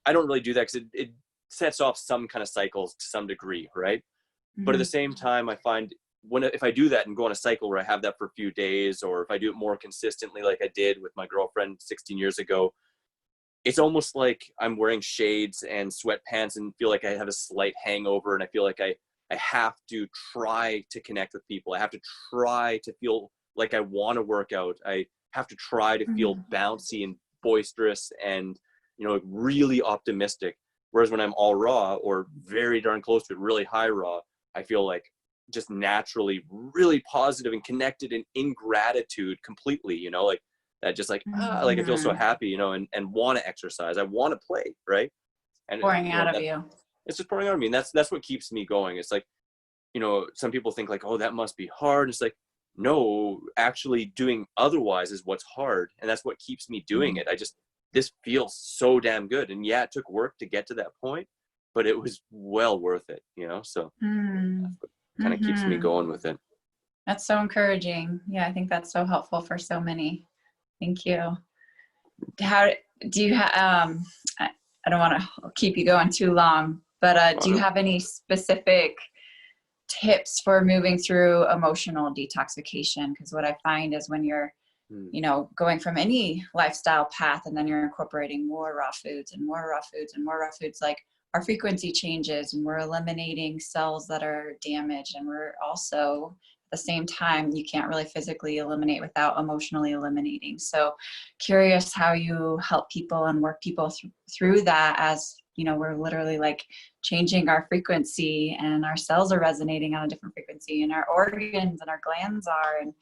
I don't really do that because it sets off some kind of cycles to some degree, right? But at the Mhm. same time, I find if I do that and go on a cycle where I have that for a few days, or if I do it more consistently, like I did with my girlfriend 16 years ago, it's almost like I'm wearing shades and sweatpants and feel like I have a slight hangover, and I feel like I have to try to connect with people. I have to try to feel like I want to work out. I have to try to feel Mhm. bouncy and boisterous and, you know, really optimistic. Whereas when I'm all raw, or very darn close to it, really high raw, I feel like just naturally really positive and connected and in gratitude completely, you know, like that, just like, like I feel so Mhm. happy, you know, and want to exercise. I want to play, right? And, Pouring you know, out of that you. it's just pouring out of me. And that's what keeps me going. It's like, you know, some people think like, oh, that must be hard. It's like, no, actually doing otherwise is what's hard. And that's what keeps me doing Mhm. it. This feels so damn good. And yeah, it took work to get to that point, but it was well worth it, you know? So Mm. that's what kind of keeps me Mhm. going with it. That's so encouraging. Yeah, I think that's so helpful for so many. Thank you. How do you have, I don't want to keep you going too long, but Oh, do you no. have any specific tips for moving through emotional detoxification? Because what I find is when you're, Hmm. you know, going from any lifestyle path and then you're incorporating more raw foods and more raw foods and more raw foods, like our frequency changes and we're eliminating cells that are damaged, and we're also at the same time, you can't really physically eliminate without emotionally eliminating. So curious how you help people and work people through that, as you know, we're literally like changing our frequency and our cells are resonating on a different frequency and our organs and our glands are, and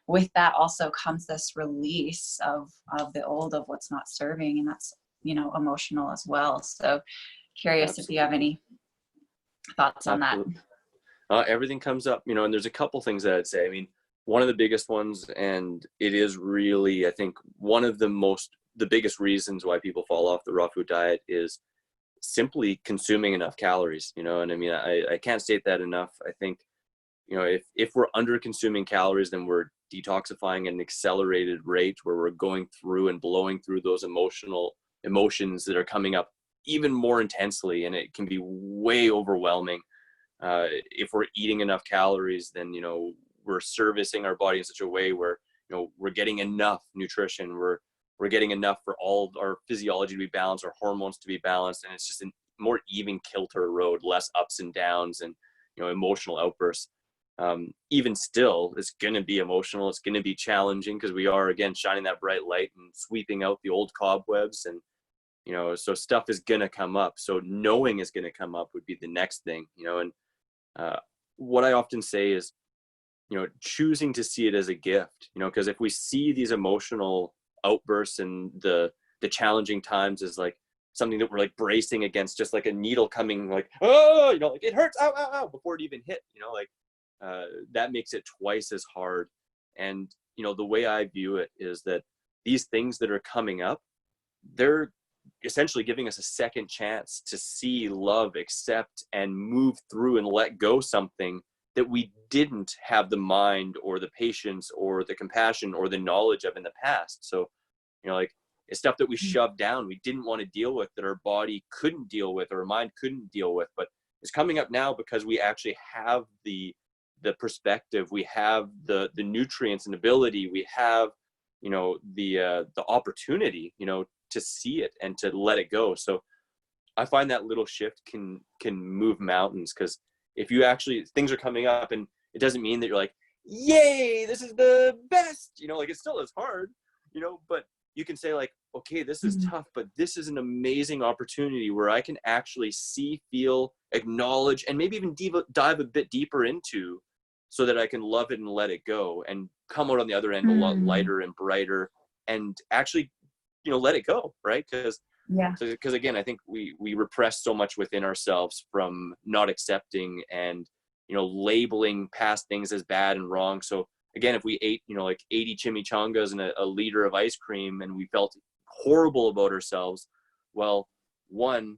with that also comes this release of the old, of what's not serving, and that's, you know, emotional as well. So curious if you have Absolutely. any thoughts on that. Absolutely. Everything comes up, you know, and there's a couple things that I'd say. I mean, one of the biggest ones, and it is really, I think, one of the biggest reasons why people fall off the raw food diet is simply consuming enough calories, you know. And I mean, I can't state that enough. I think if we're under consuming calories, then we're detoxifying at an accelerated rate where we're going through and blowing through those emotions that are coming up even more intensely, and it can be way overwhelming. If we're eating enough calories, then we're servicing our body in such a way where we're getting enough nutrition, we're getting enough for all our physiology to be balanced, our hormones to be balanced, and it's just a more even kilter road, less ups and downs and emotional outbursts. Even still, it's going to be emotional, it's going to be challenging, because we are, again, shining that bright light and sweeping out the old cobwebs, and so stuff is going to come up. So knowing is going to come up would be the next thing. And what I often say is choosing to see it as a gift, because if we see these emotional outbursts and the challenging times as like something that we're like bracing against, just like a needle coming, like, oh, like it hurts, ow, ow, ow, before it even hit, that makes it twice as hard. And the way I view it is that these things that are coming up, they're essentially giving us a second chance to see, love, accept, and move through and let go something that we didn't have the mind or the patience or the compassion or the knowledge of in the past. So, like, it's stuff that we shoved down, we didn't want to deal with, that our body couldn't deal with or our mind couldn't deal with, but it's coming up now because we actually have the perspective, we have the nutrients and ability, we have the opportunity to see it and to let it go. So I find that little shift can move mountains, because if you actually, things are coming up and it doesn't mean that you're like, yay, this is the best, like it still is hard, but you can say like, okay, this is tough, but this is an amazing opportunity where I can actually see, feel, acknowledge, and maybe even dive a bit deeper into, so that I can love it and let it go and come out on the other end a lot lighter and brighter, and actually, let it go, right? Because again, I think we repress so much within ourselves from not accepting and labeling past things as bad and wrong. So again, if we ate like 80 chimichangas and a liter of ice cream and we felt horrible about ourselves, well, one,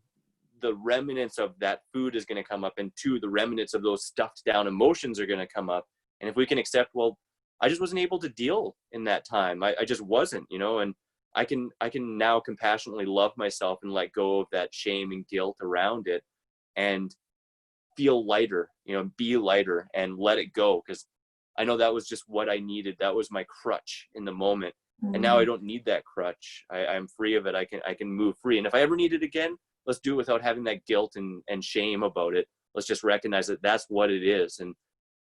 the remnants of that food is going to come up, and two, the remnants of those stuffed down emotions are going to come up. And if we can accept, well, I just wasn't able to deal in that time, I just wasn't, and I can now compassionately love myself and let go of that shame and guilt around it, and feel lighter, be lighter and let it go. Because I know that was just what I needed. That was my crutch in the moment. And now I don't need that crutch. I'm free of it. I can move free. And if I ever need it again, let's do it without having that guilt and shame about it. Let's just recognize that that's what it is, and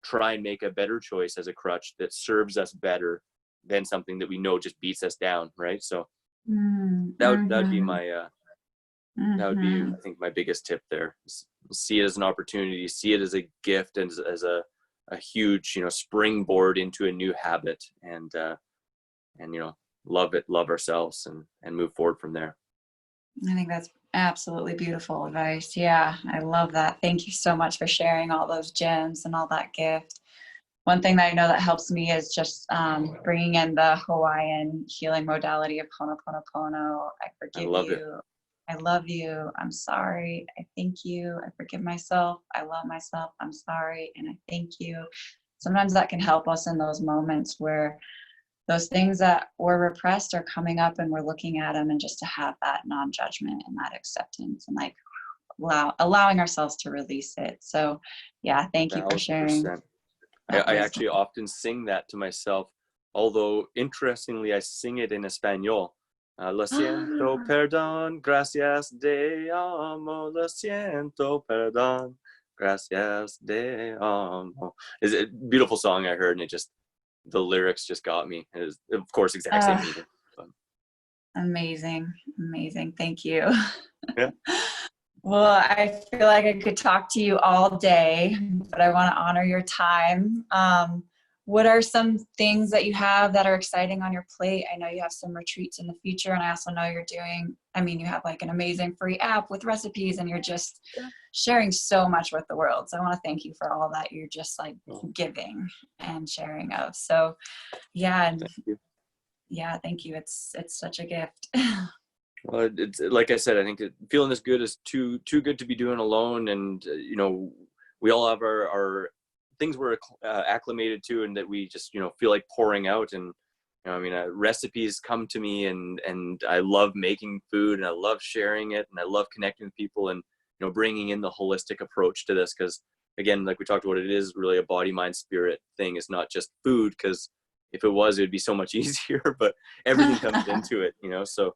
try and make a better choice as a crutch that serves us better than something that we know just beats us down, right? So that would be my that would be, I think, my biggest tip there. See it as an opportunity, see it as a gift, and as a huge springboard into a new habit, and love it, love ourselves, and move forward from there. I think that's absolutely beautiful advice. Yeah, I love that. Thank you so much for sharing all those gems and all that gift. One thing that I know that helps me is just bringing in the Hawaiian healing modality of Ho'oponopono. I forgive you. I love you. I'm sorry. I thank you. I forgive myself. I love myself. I'm sorry. And I thank you. Sometimes that can help us in those moments where those things that were repressed are coming up, and we're looking at them, and just to have that non-judgment and that acceptance, and like allowing ourselves to release it. So yeah, thank you for sharing. I actually often sing that to myself, although interestingly I sing it in Espanol. Lo siento, perdón, gracias de amo, lo siento, perdón, gracias de amo. It's a beautiful song I heard, and the lyrics just got me. It is, of course, exact same meaning. But. Amazing. Thank you. Yeah. Well, I feel like I could talk to you all day, but I want to honor your time. What are some things that you have that are exciting on your plate? I know you have some retreats in the future, and I also know you have like an amazing free app with recipes, and you're just sharing so much with the world. So I want to thank you for all that you're just like giving and sharing of. So yeah. And thank you. Yeah, thank you. It's such a gift. Well, it's like I said, I think feeling this good is too good to be doing alone. And we all have our things we're acclimated to and that we just, feel like pouring out. And, recipes come to me, and I love making food, and I love sharing it, and I love connecting with people, and, bringing in the holistic approach to this. Cause again, like we talked about, it is really a body, mind, spirit thing. It's not just food. Cause if it was, it would be so much easier, but everything comes into it, so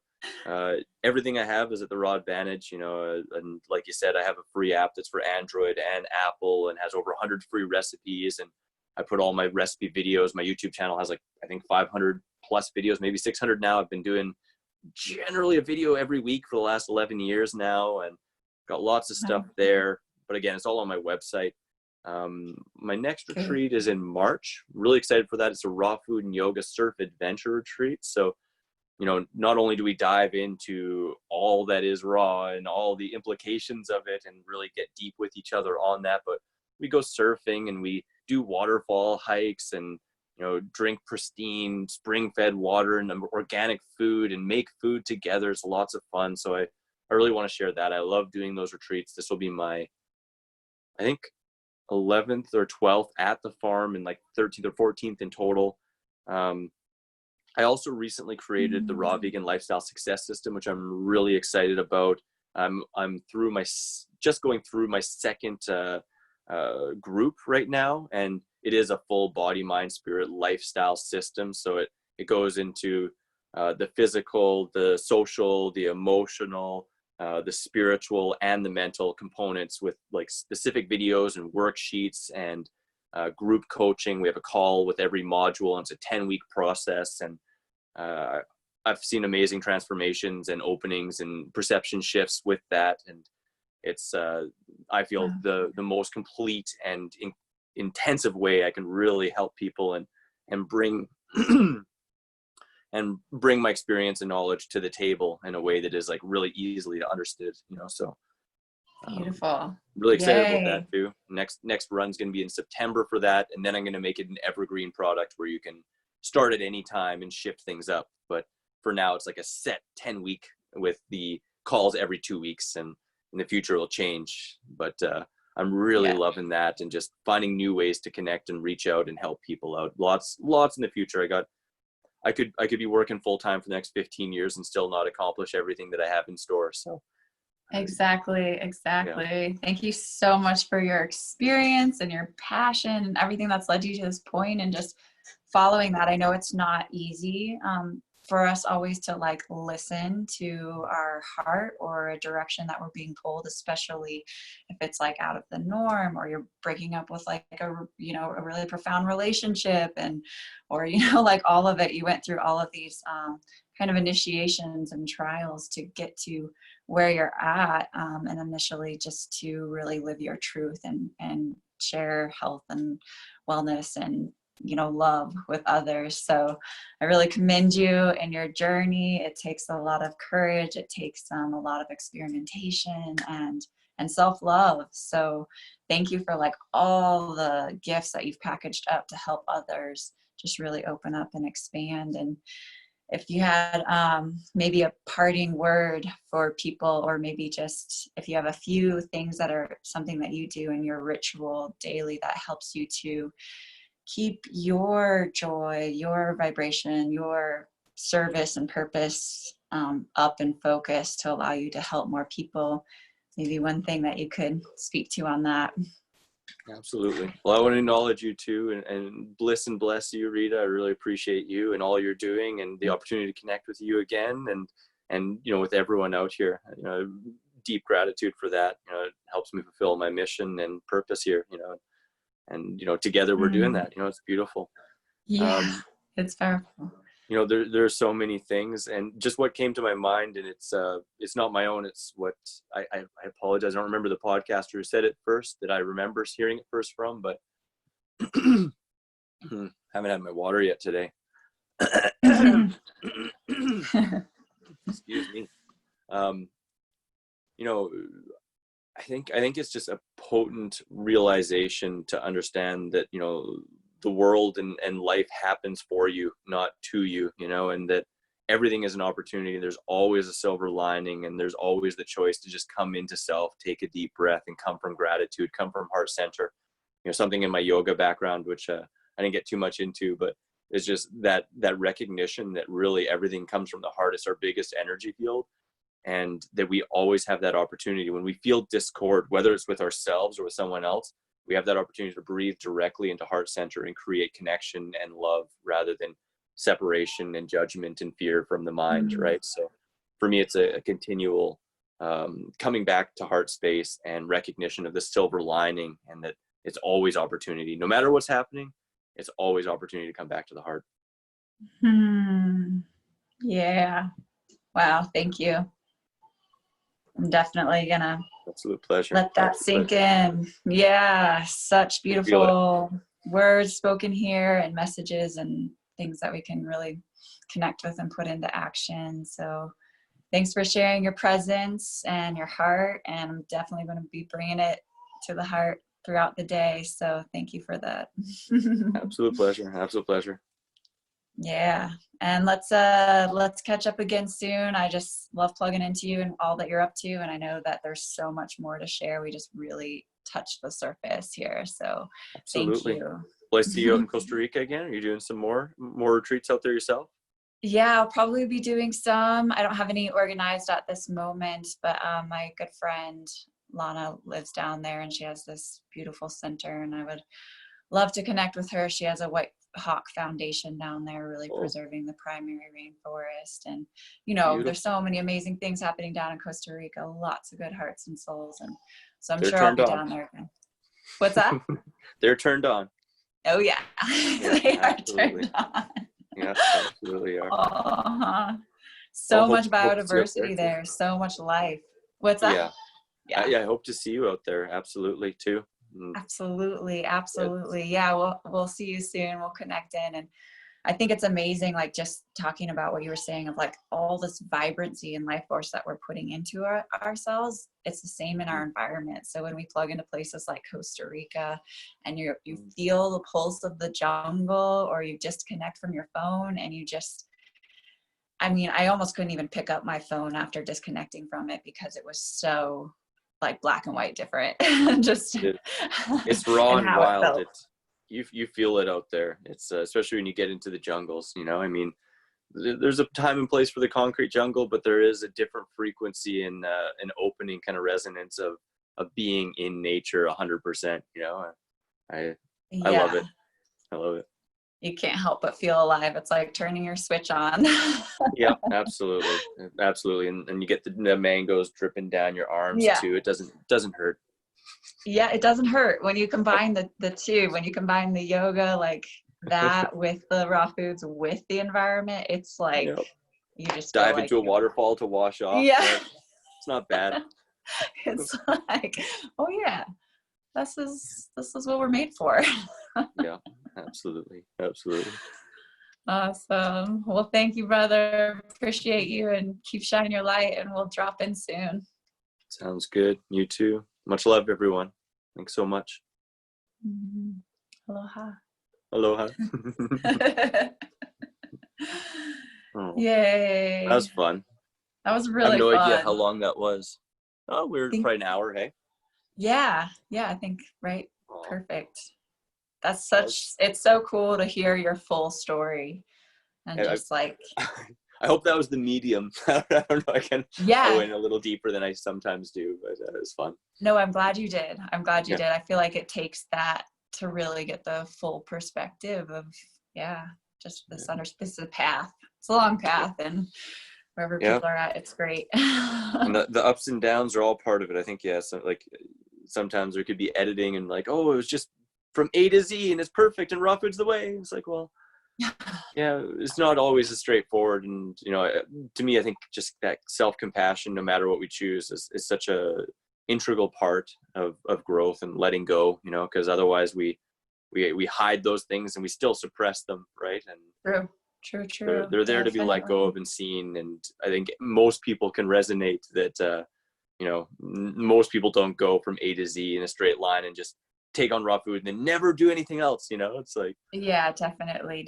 everything I have is at the raw advantage, and like you said, I have a free app that's for Android and Apple and has over 100 free recipes. And I put all my recipe videos. My YouTube channel has, like, I think 500 plus videos, maybe 600 now. I've been doing generally a video every week for the last 11 years now, and got lots of stuff there. But again, it's all on my website. My next retreat is in March. Really excited for that. It's a raw food and yoga surf adventure retreat. So, not only do we dive into all that is raw and all the implications of it and really get deep with each other on that, but we go surfing and we do waterfall hikes and, drink pristine spring-fed water and organic food and make food together. It's lots of fun. So I really want to share that. I love doing those retreats. This will be my, I think, 11th or 12th at the farm, and like 13th or 14th in total. I also recently created the Raw Vegan Lifestyle Success System, which I'm really excited about. I'm just going through my second group right now, and it is a full body, mind, spirit lifestyle system. So it goes into the physical, the social, the emotional, the spiritual, and the mental components, with like specific videos and worksheets and group coaching. We have a call with every module, and it's a 10-week process. And I've seen amazing transformations and openings and perception shifts with that. And it's, I feel the most complete and intensive way I can really help people and bring, and bring my experience and knowledge to the table in a way that is like really easily understood, so. Beautiful. Really excited about that too. Next run's going to be in September for that. And then I'm going to make it an evergreen product where you can start at any time and shift things up. But for now, it's like a set 10-week with the calls every 2 weeks, and in the future it'll change. But I'm really loving that, and just finding new ways to connect and reach out and help people out. Lots in the future. I could be working full time for the next 15 years and still not accomplish everything that I have in store. So. Exactly. Yeah. Thank you so much for your experience and your passion and everything that's led you to this point, and just following that. I know it's not easy for us always to like listen to our heart or a direction that we're being pulled, especially if it's like out of the norm, or you're breaking up with like a really profound relationship, or like all of it. You went through all of these kind of initiations and trials to get to where you're at, and initially just to really live your truth and share health and wellness and love with others. So I really commend you in your journey. It takes a lot of courage. It takes a lot of experimentation and self-love. So thank you for like all the gifts that you've packaged up to help others just really open up and expand. And if you had maybe a parting word for people, or maybe just if you have a few things that are something that you do in your ritual daily that helps you to keep your joy, your vibration, your service and purpose up and focused to allow you to help more people, maybe one thing that you could speak to on that. Absolutely. Well, I want to acknowledge you too, and bless you, Rita. I really appreciate you and all you're doing, and the opportunity to connect with you again, and with everyone out here. Deep gratitude for that. It helps me fulfill my mission and purpose here. And together we're doing that. It's beautiful. Yeah, it's powerful. There are so many things, and just what came to my mind, and it's not my own. It's what I apologize. I don't remember the podcaster who said it first that I remember hearing it first from, but haven't had my water yet today. Excuse me. I think it's just a potent realization to understand that, the world and life happens for you, not to you, and that everything is an opportunity. There's always a silver lining, and there's always the choice to just come into self, take a deep breath, and come from gratitude, come from heart center. something in my yoga background, which I didn't get too much into, but it's just that recognition that really everything comes from the heart. It's our biggest energy field, and that we always have that opportunity when we feel discord, whether it's with ourselves or with someone else. We have that opportunity to breathe directly into heart center and create connection and love, rather than separation and judgment and fear from the mind, right? So for me, it's a continual coming back to heart space and recognition of the silver lining, and that it's always opportunity. No matter what's happening, it's always opportunity to come back to the heart. Yeah. Wow. Thank you. I'm definitely gonna Absolute pleasure. let that sink in. Yeah. Such beautiful words spoken here, and messages and things that we can really connect with and put into action. So thanks for sharing your presence and your heart. And I'm definitely going to be bringing it to the heart throughout the day. So thank you for that. Absolute pleasure. Absolute pleasure. Yeah. And let's catch up again soon. I just love plugging into you and all that you're up to. And I know that there's so much more to share. We just really touched the surface here. So Absolutely. Thank you. Will I see you out in Costa Rica again? Are you doing some more retreats out there yourself? Yeah, I'll probably be doing some. I don't have any organized at this moment, but my good friend Lana lives down there, and she has this beautiful center, and I would love to connect with her. She has a White Hawk Foundation down there, really preserving the primary rainforest. And, Beautiful. There's so many amazing things happening down in Costa Rica, lots of good hearts and souls. And so I'm They're sure I'll be turned on. down there again. What's that? They're turned on. Oh, yeah. They are turned on. Yeah, absolutely are. So Well, much hope to see you out biodiversity there, so much life. What's that? Yeah. I hope to see you out there. Absolutely, too. Absolutely. Yeah, we'll see you soon. We'll connect in. And I think it's amazing, like just talking about what you were saying of like all this vibrancy and life force that we're putting into ourselves. It's the same in our environment. So when we plug into places like Costa Rica, and you feel the pulse of the jungle, or you just connect from your phone, and I almost couldn't even pick up my phone after disconnecting from it, because it was so like black and white different. It's raw and wild. You feel it out there. It's especially when you get into the jungles. There's a time and place for the concrete jungle, but there is a different frequency and an opening kind of resonance of being in nature 100%. I love it. I love it. You can't help but feel alive. It's like turning your switch on. Yeah, absolutely. And you get the mangoes dripping down your arms too. It doesn't hurt. Yeah, it doesn't hurt when you combine the two. When you combine the yoga like that with the raw foods with the environment, it's like you just dive into a waterfall to wash off. Yeah, it's not bad. It's like, oh yeah, this is what we're made for. Yeah, absolutely. Awesome. Well, thank you, brother. Appreciate you, and keep shining your light, and we'll drop in soon. Sounds good. You too. Much love, everyone. Thanks so much. Aloha. Oh, yay. that was fun. That was really fun. I have no idea how long that was. Oh, we're probably an hour, hey? Yeah, I think, right. Oh. Perfect. It's so cool to hear your full story. And I hope that was the medium. I don't know. I can go in a little deeper than I sometimes do, but it was fun. No, I'm glad you did. Did. I feel like it takes that to really get the full perspective of, just this this is a path. It's a long path, and wherever people are at, it's great. And the ups and downs are all part of it. I think, so like sometimes there could be editing and like, oh, it was just from A to Z and it's perfect and raw food's the way. It's like, well, it's not always as straightforward. And, to me, I think just that self-compassion, no matter what we choose, is such a integral part of growth and letting go, because otherwise we hide those things and we still suppress them. Right. And True. They're there to be let go of and seen. And I think most people can resonate that, most people don't go from A to Z in a straight line and just take on raw food and then never do anything else. It's like, yeah, definitely.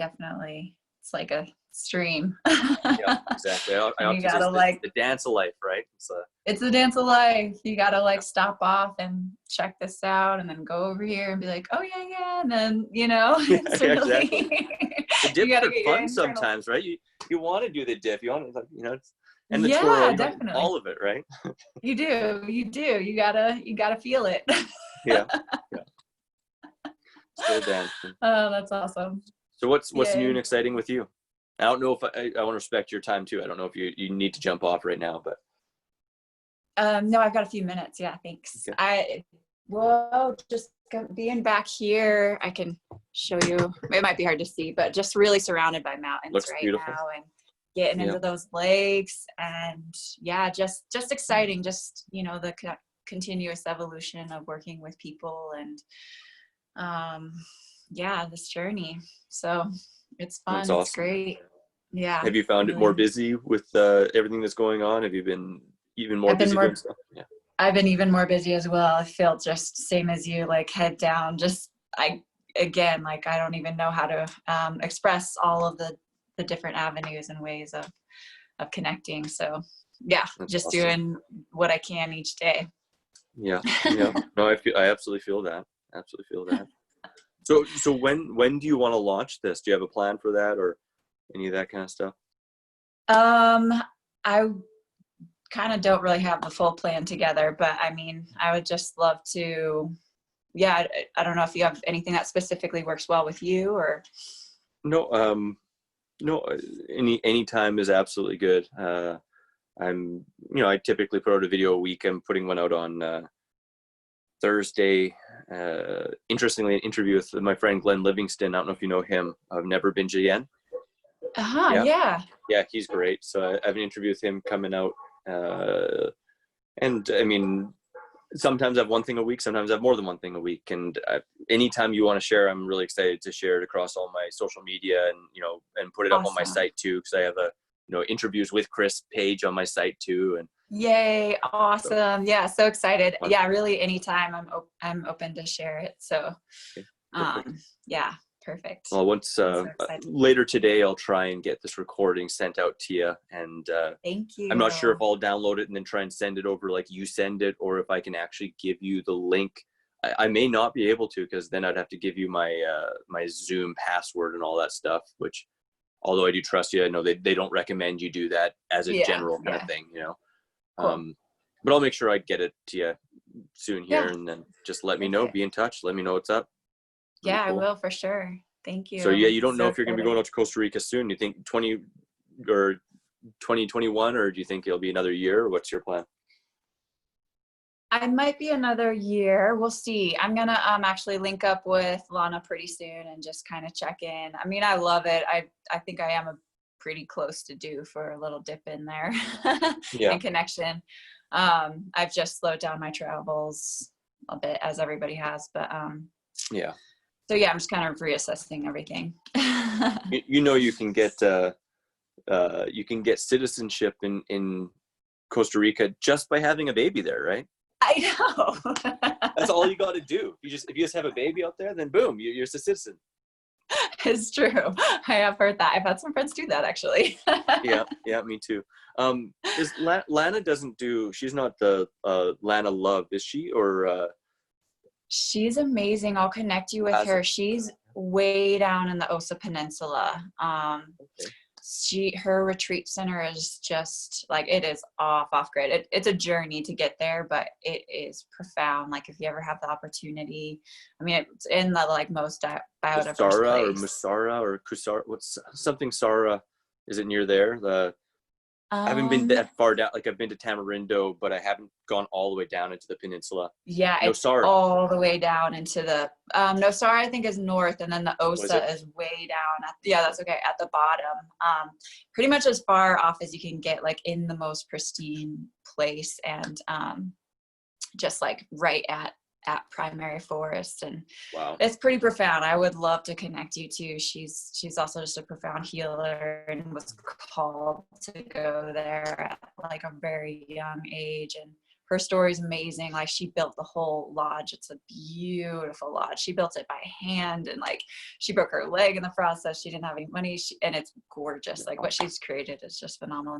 it's like a stream. Yeah, exactly. I And you often say gotta it's like, the dance of life, right? it's a dance of life. You gotta like stop off and check this out and then go over here and be like, oh yeah, yeah. And then, you know, yeah, it's exactly. really, The you dips gotta are get your fun internal. sometimes, right? You want to do the dip, you want to, you know, and the twirl, Yeah, you know, definitely. all of it, right? You do. You do. You gotta feel it. Yeah, yeah. Still dancing. Oh, that's awesome. So what's new Yay. and exciting with you? I don't know if I want to respect your time too. I don't know if you need to jump off right now, but No, I've got a few minutes. Yeah, thanks. okay. Well, just being back here, I can show you. It might be hard to see, but just really surrounded by mountains Looks right beautiful. now, and getting Yeah. into those lakes, and yeah, just exciting. Just, you know, the continuous evolution of working with people, and yeah, this journey. So it's fun. That's It's awesome. great. Yeah. Have you found it Really. more busy with everything that's going on? Have you been even more I've been busy more doing stuff? Yeah. I've been even more busy as well. I feel just same as you, like head down. Just again, like I don't even know how to express all of the different avenues and ways of connecting. So yeah, That's just awesome. doing what I can each day. Yeah. Yeah. No, I absolutely feel that. Absolutely feel that. So when do you want to launch this? Do you have a plan for that or any of that kind of stuff? I kind of don't really have the full plan together, but I mean, I would just love to, yeah, I don't know if you have anything that specifically works well with you or. No, no, any time is absolutely good. I typically put out a video a week. I'm putting one out on Thursday. Interestingly, an interview with my friend Glenn Livingston. I don't know if you know him. I've never been Jen. Yeah. Yeah, he's great. So I have an interview with him coming out. And I mean, sometimes I have one thing a week, sometimes I have more than one thing a week. And anytime you want to share, I'm really excited to share it across all my social media and, you know, and put it up on my Awesome. site too. Cause I have interviews with Chris page on my site too. And yay, awesome. Yeah, so excited. Fun. Yeah, really anytime I'm open to share it. So okay, yeah, perfect. well, once So later today, I'll try and get this recording sent out to you. And thank you. I'm not sure if I'll download it and then try and send it over like you send it, or if I can actually give you the link. I may not be able to, because then I'd have to give you my my Zoom password and all that stuff, which, although I do trust you, I know they don't recommend you do that as a general kind of thing, you know. Cool. But I'll make sure I get it to you soon here, and then just let me know. Okay. Be in touch. Let me know what's up. Yeah, Cool. I will for sure. Thank you. So yeah, you don't know So if you're going to be going out to Costa Rica soon. You think 2021, or do you think it'll be another year? Or what's your plan? I might be another year. We'll see. I'm gonna actually link up with Lana pretty soon and just kind of check in. I mean, I love it. I think I am a pretty close to due for a little dip in there Yeah. and connection. I've just slowed down my travels a bit, as everybody has, but Yeah. so yeah, I'm just kind of reassessing everything. You can get citizenship in Costa Rica just by having a baby there, right? I know. That's all you got to do. If you just have a baby out there, then boom, you're a citizen. It's true. I have heard that. I've had some friends do that actually. Yeah, me too. Lana doesn't do? She's not the Lana Love, is she? Or she's amazing. I'll connect you with her. She's way down in the Osa Peninsula. okay. Her retreat center is just like, it is off grid. It's a journey to get there, but it is profound. Like if you ever have the opportunity, I mean, it's in the like most biodiverse Kusara or place. Musara or Kusara, what's something Sara? Is it near there? I haven't been that far down. Like I've been to Tamarindo, but I haven't gone all the way down into the peninsula. Yeah, it's all the way down into the Nosara, I think, is north, and then the Osa is way down that's okay, at the bottom. Pretty much as far off as you can get, like in the most pristine place, and just like right at primary forest. And wow, it's pretty profound. I would love to connect you to. She's also just a profound healer and was called to go there at like a very young age, and her story is amazing. Like, she built the whole lodge. It's a beautiful lodge. She built it by hand, and like, she broke her leg in the process. She didn't have any money, and it's gorgeous. Like, what she's created is just phenomenal.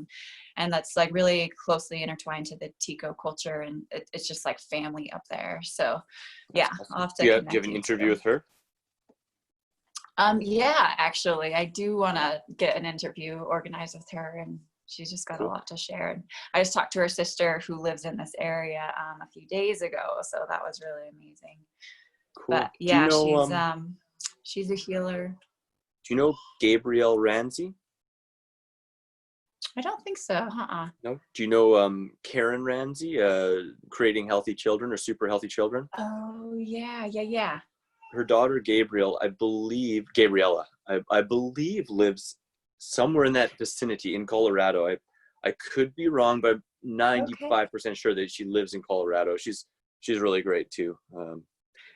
And that's like really closely intertwined to the Tico culture, and it's just like family up there. So yeah, I'll have to Do you connect have an you interview too. with her? Yeah, actually, I do want to get an interview organized with her, and she's just got a Cool. lot to share. And I just talked to her sister who lives in this area a few days ago, so that was really amazing. Cool. But Do you yeah, know, she's a healer. do you know Gabrielle Ramsey? I don't think so. No. Do you know Karen Ramsey, Creating Healthy Children or Super Healthy Children? Oh yeah. Her daughter Gabriella, I believe lives somewhere in that vicinity in Colorado. I could be wrong, but I'm Okay. 95% sure that she lives in Colorado. She's really great too.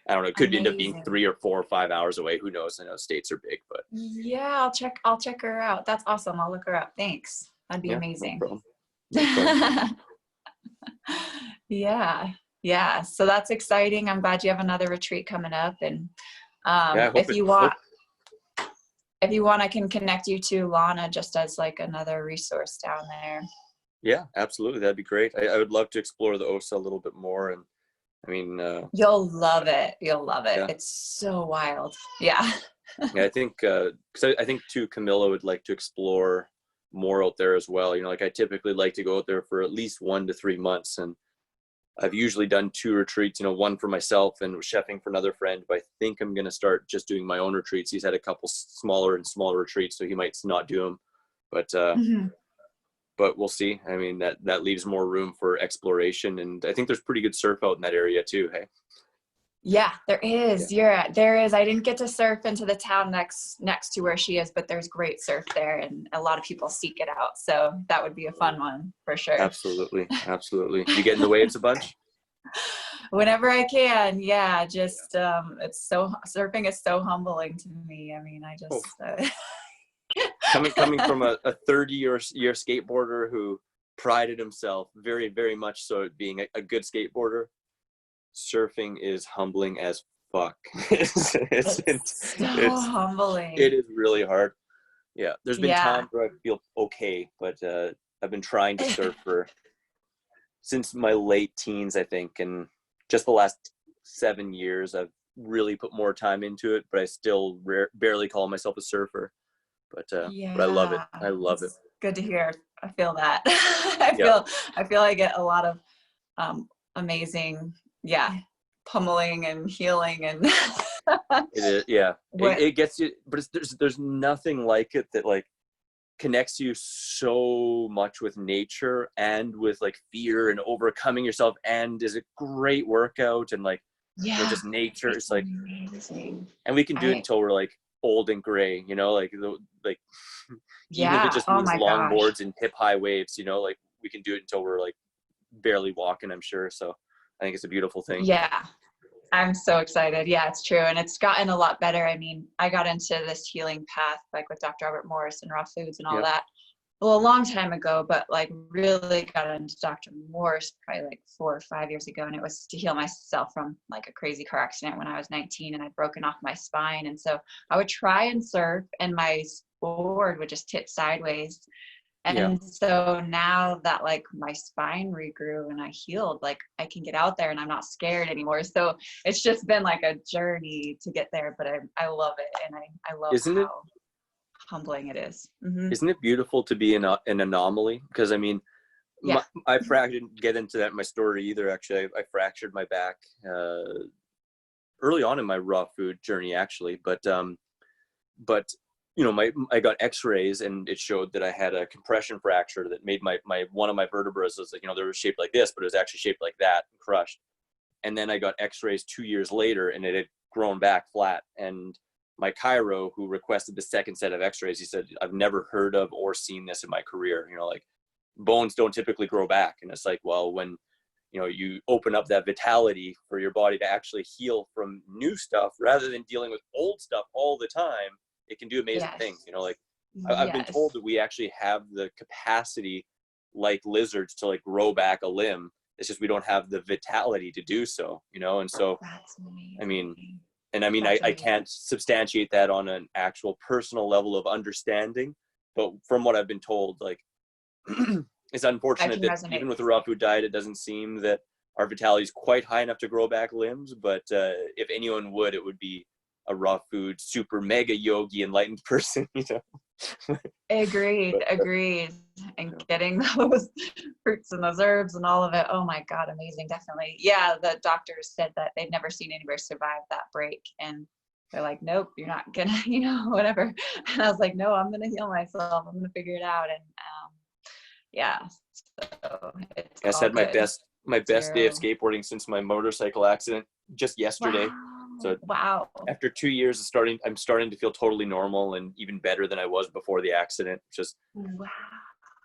I don't know. It could end up being Amazing. 3 or 4 or 5 hours away. Who knows? I know states are big, but Yeah, I'll check her out. That's awesome. I'll look her up. Thanks. That'd be yeah, no amazing. problem. No problem. Yeah. So that's exciting. I'm glad you have another retreat coming up. And Yeah, I hope if you want, I can connect you to Lana just as like another resource down there. Yeah, absolutely. That'd be great. I would love to explore the OSA a little bit more. And I mean, You'll love it. You'll love it. yeah, It's so wild. Yeah. yeah. I think because I think too, Camilla would like to explore more out there as well. You know, like I typically like to go out there for at least 1 to 3 months, and I've usually done 2 retreats. You know, one for myself and chefing for another friend. But I think I'm going to start just doing my own retreats. He's had a couple smaller and smaller retreats, so he might not do them. Mhm. But we'll see. I mean, that leaves more room for exploration, and I think there's pretty good surf out in that area too. Hey. Yeah, there Yeah. is. There is. I didn't get to surf into the town next to where she is, but there's great surf there, and a lot of people seek it out. So that would be a fun one for sure. Absolutely, absolutely. You get in the waves a bunch? Whenever I can, yeah. Just it's so surfing is so humbling to me. I mean, I Oh, just coming from a 30-year skateboarder who prided himself very, very much so at being a good skateboarder, surfing is humbling as fuck. it's so It humbling. is really hard. Yeah, there's been Yeah. times where I feel okay, but I've been trying to surf since my late teens, I think, and just the last 7 years, I've really put more time into it. But I still barely call myself a surfer. But I love it. Yeah, I love it. it's good to hear. I feel that. Yeah, I feel I get a lot of amazing, yeah, pummeling and healing and it is. Yeah, what it gets you, but there's nothing like it that like connects you so much with nature and with like fear and overcoming yourself, and is a great workout, and like, you know, yeah, just nature. it's It's like, amazing. and we can do it I until we're like old and gray, you know, like even if it yeah, just oh means my gosh. longboards and hip high waves, you know, like we can do it until we're like barely walking, I'm sure. So I think it's a beautiful thing. Yeah, I'm so excited. Yeah, it's true. And it's gotten a lot better. I mean, I got into this healing path like with Dr. Albert Morris and raw foods and all Yeah, that. Well, a long time ago, but like really got into Dr. Morris probably like 4 or 5 years ago. And it was to heal myself from like a crazy car accident when I was 19 and I'd broken off my spine. And so I would try and surf and my board would just tip sideways. yeah. And so now that like my spine regrew and I healed, like I can get out there and I'm not scared anymore. So it's just been like a journey to get there, but I love it. And I love Isn't it how humbling it is. Mm-hmm. isn't it beautiful to be an anomaly? Because I mean, Yeah. I didn't get into that in my story either. Actually, I fractured my back early on in my raw food journey, actually. But you know, I got X-rays and it showed that I had a compression fracture that made my one of my vertebrae was like, you know, they were shaped like this, but it was actually shaped like that and crushed. And then I got X-rays 2 years later, and it had grown back flat. And my chiro, who requested the second set of X-rays, he said, "I've never heard of or seen this in my career. You know, like bones don't typically grow back." And it's like, well, when you know you open up that vitality for your body to actually heal from new stuff rather than dealing with old stuff all the time, it can do amazing things. Yes. You know, like I've been told Yes. that we actually have the capacity, like lizards, to like grow back a limb. It's just we don't have the vitality to do so, you know. And so That's amazing. I can't substantiate that on an actual personal level of understanding, but from what I've been told, like it's unfortunate that even with a raw food diet, it doesn't seem that our vitality is quite high enough to grow back limbs. But if anyone would, it would be a raw food, super mega yogi, enlightened person, you know. Agreed. And getting those fruits and those herbs and all of it. Oh my God, amazing. Definitely. Yeah. The doctors said that they've never seen anybody survive that break. And they're like, nope, you're not gonna, you know, whatever. And I was like, no, I'm gonna heal myself. I'm gonna figure it out. And yeah. So it's I had my best day of Zero. skateboarding since my motorcycle accident just yesterday. Wow. So wow. After 2 years of I'm starting to feel totally normal and even better than I was before the accident. Just Wow.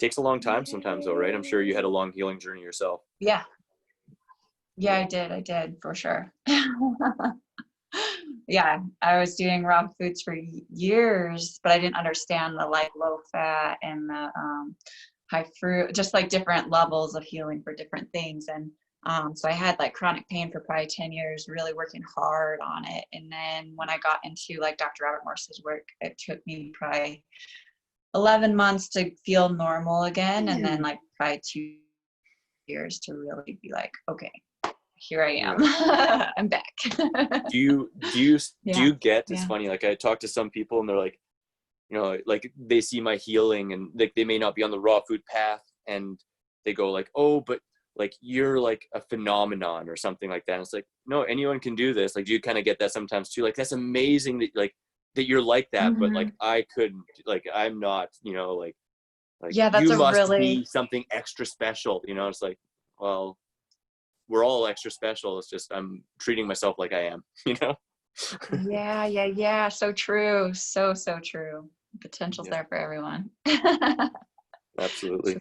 takes a long time sometimes though, right? I'm sure you had a long healing journey yourself. Yeah. Yeah, I did for sure. Yeah, I was doing raw foods for years, but I didn't understand the like low fat and the high fruit, just like different levels of healing for different things. And so I had like chronic pain for probably 10 years, really working hard on it. And then when I got into like Dr. Robert Morse's work, it took me probably 11 months to feel normal again. And then like probably 2 years to really be like, okay, here I am. Yeah. I'm back. do you get, it's funny, like I talk to some people and they're like, you know, like they see my healing and like they may not be on the raw food path and they go like, oh, but like you're like a phenomenon or something like that. And it's like, no, anyone can do this. Like, do you kind of get that sometimes too? Like, that's amazing that like that you're like that, but like I couldn't, like I'm not, you know, like yeah, that's you must be something extra special, you know. It's like, well, we're all extra special. It's just I'm treating myself like I am, you know. Yeah. So true. So true. Potential's there for everyone. Absolutely.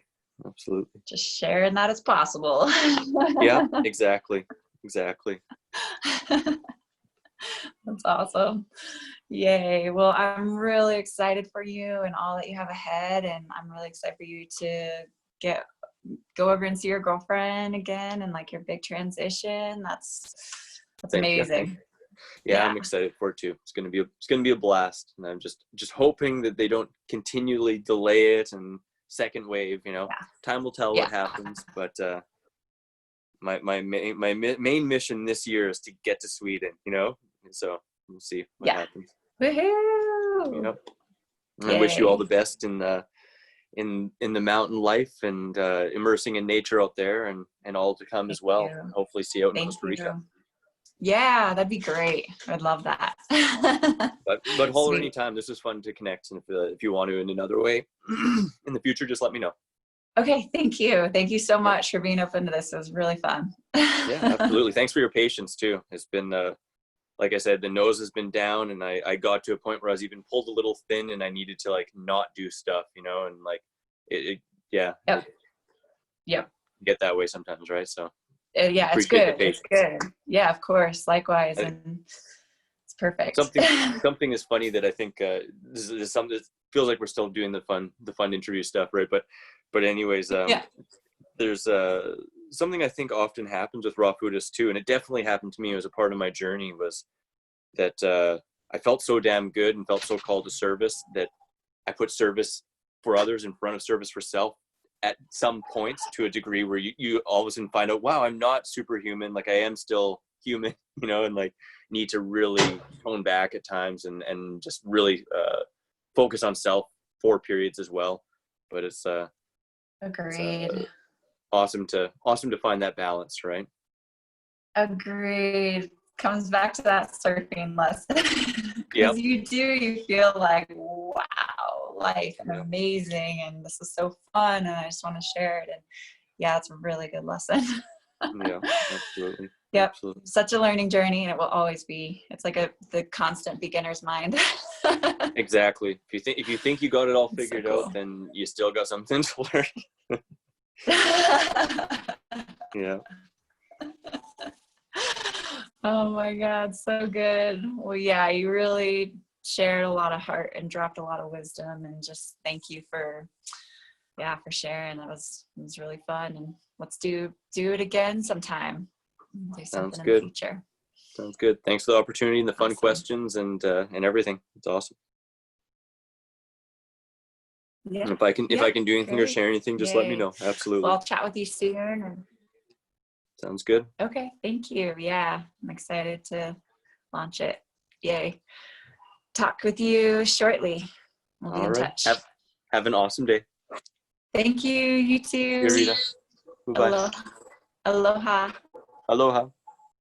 Just sharing that as possible. Yeah, exactly. That's awesome. Yay. Well, I'm really excited for you and all that you have ahead. And I'm really excited for you to go over and see your girlfriend again and like your big transition. That's amazing. Yeah, I'm excited for it too. It's gonna be a blast. And I'm just hoping that they don't continually delay it and second wave, you know. Time will tell what happens. But my main mission this year is to get to Sweden, you know. And so we'll see what happens. Woohoo! Yep. I wish you all the best in the mountain life and immersing in nature out there and all to come as well. And hopefully see you out in Costa Rica. Yeah, that'd be great. I'd love that. but holler anytime. This is fun to connect, and if you want to in another way in the future, just let me know. Okay, thank you so much for being open to this. It was really fun. Yeah, absolutely. Thanks for your patience too. It's been like I said, the nose has been down, and I got to a point where I was even pulled a little thin, and I needed to like not do stuff, you know, and like it Yep. Get that way sometimes, right? So yeah, it's good. It's good. Yeah, of course. Likewise, and it's perfect. Something is funny that I think this is something that feels like we're still doing the fun interview stuff, right? But anyways, there's something I think often happens with raw foodists too, and it definitely happened to me as a part of my journey, was that I felt so damn good and felt so called to service that I put service for others in front of service for self at some points, to a degree where you all of a sudden find out, wow, I'm not superhuman. Like I am still human, you know, and like need to really tone back at times and just really focus on self for periods as well. But it's agreed. Awesome to find that balance, right? Agreed. Comes back to that surfing lesson. Because you feel like, wow, life and amazing, and this is so fun, and I just want to share it. And yeah, it's a really good lesson. Yeah, absolutely. Yep. Absolutely. Such a learning journey, and it will always be. It's like the constant beginner's mind. Exactly. If you think you got it all figured out, then you still got something to learn. Yeah. Oh my God, so good. Well, yeah, you really shared a lot of heart and dropped a lot of wisdom, and just thank you for yeah, for sharing. It was really fun, and let's do it again sometime. Do Sounds something in the good. future. Sounds good. Thanks for the opportunity and the fun Awesome. questions and everything. It's awesome. Yeah. And if I can do anything or Great. share anything, just let me know. Absolutely. Well, I'll chat with you soon. And Sounds good. okay, thank you. Yeah, I'm excited to launch it. Yay. Talk with you shortly. We'll be All in right. touch. Have an awesome day. Thank you. You too. Hey, Rita. Bye-bye. Aloha. Aloha.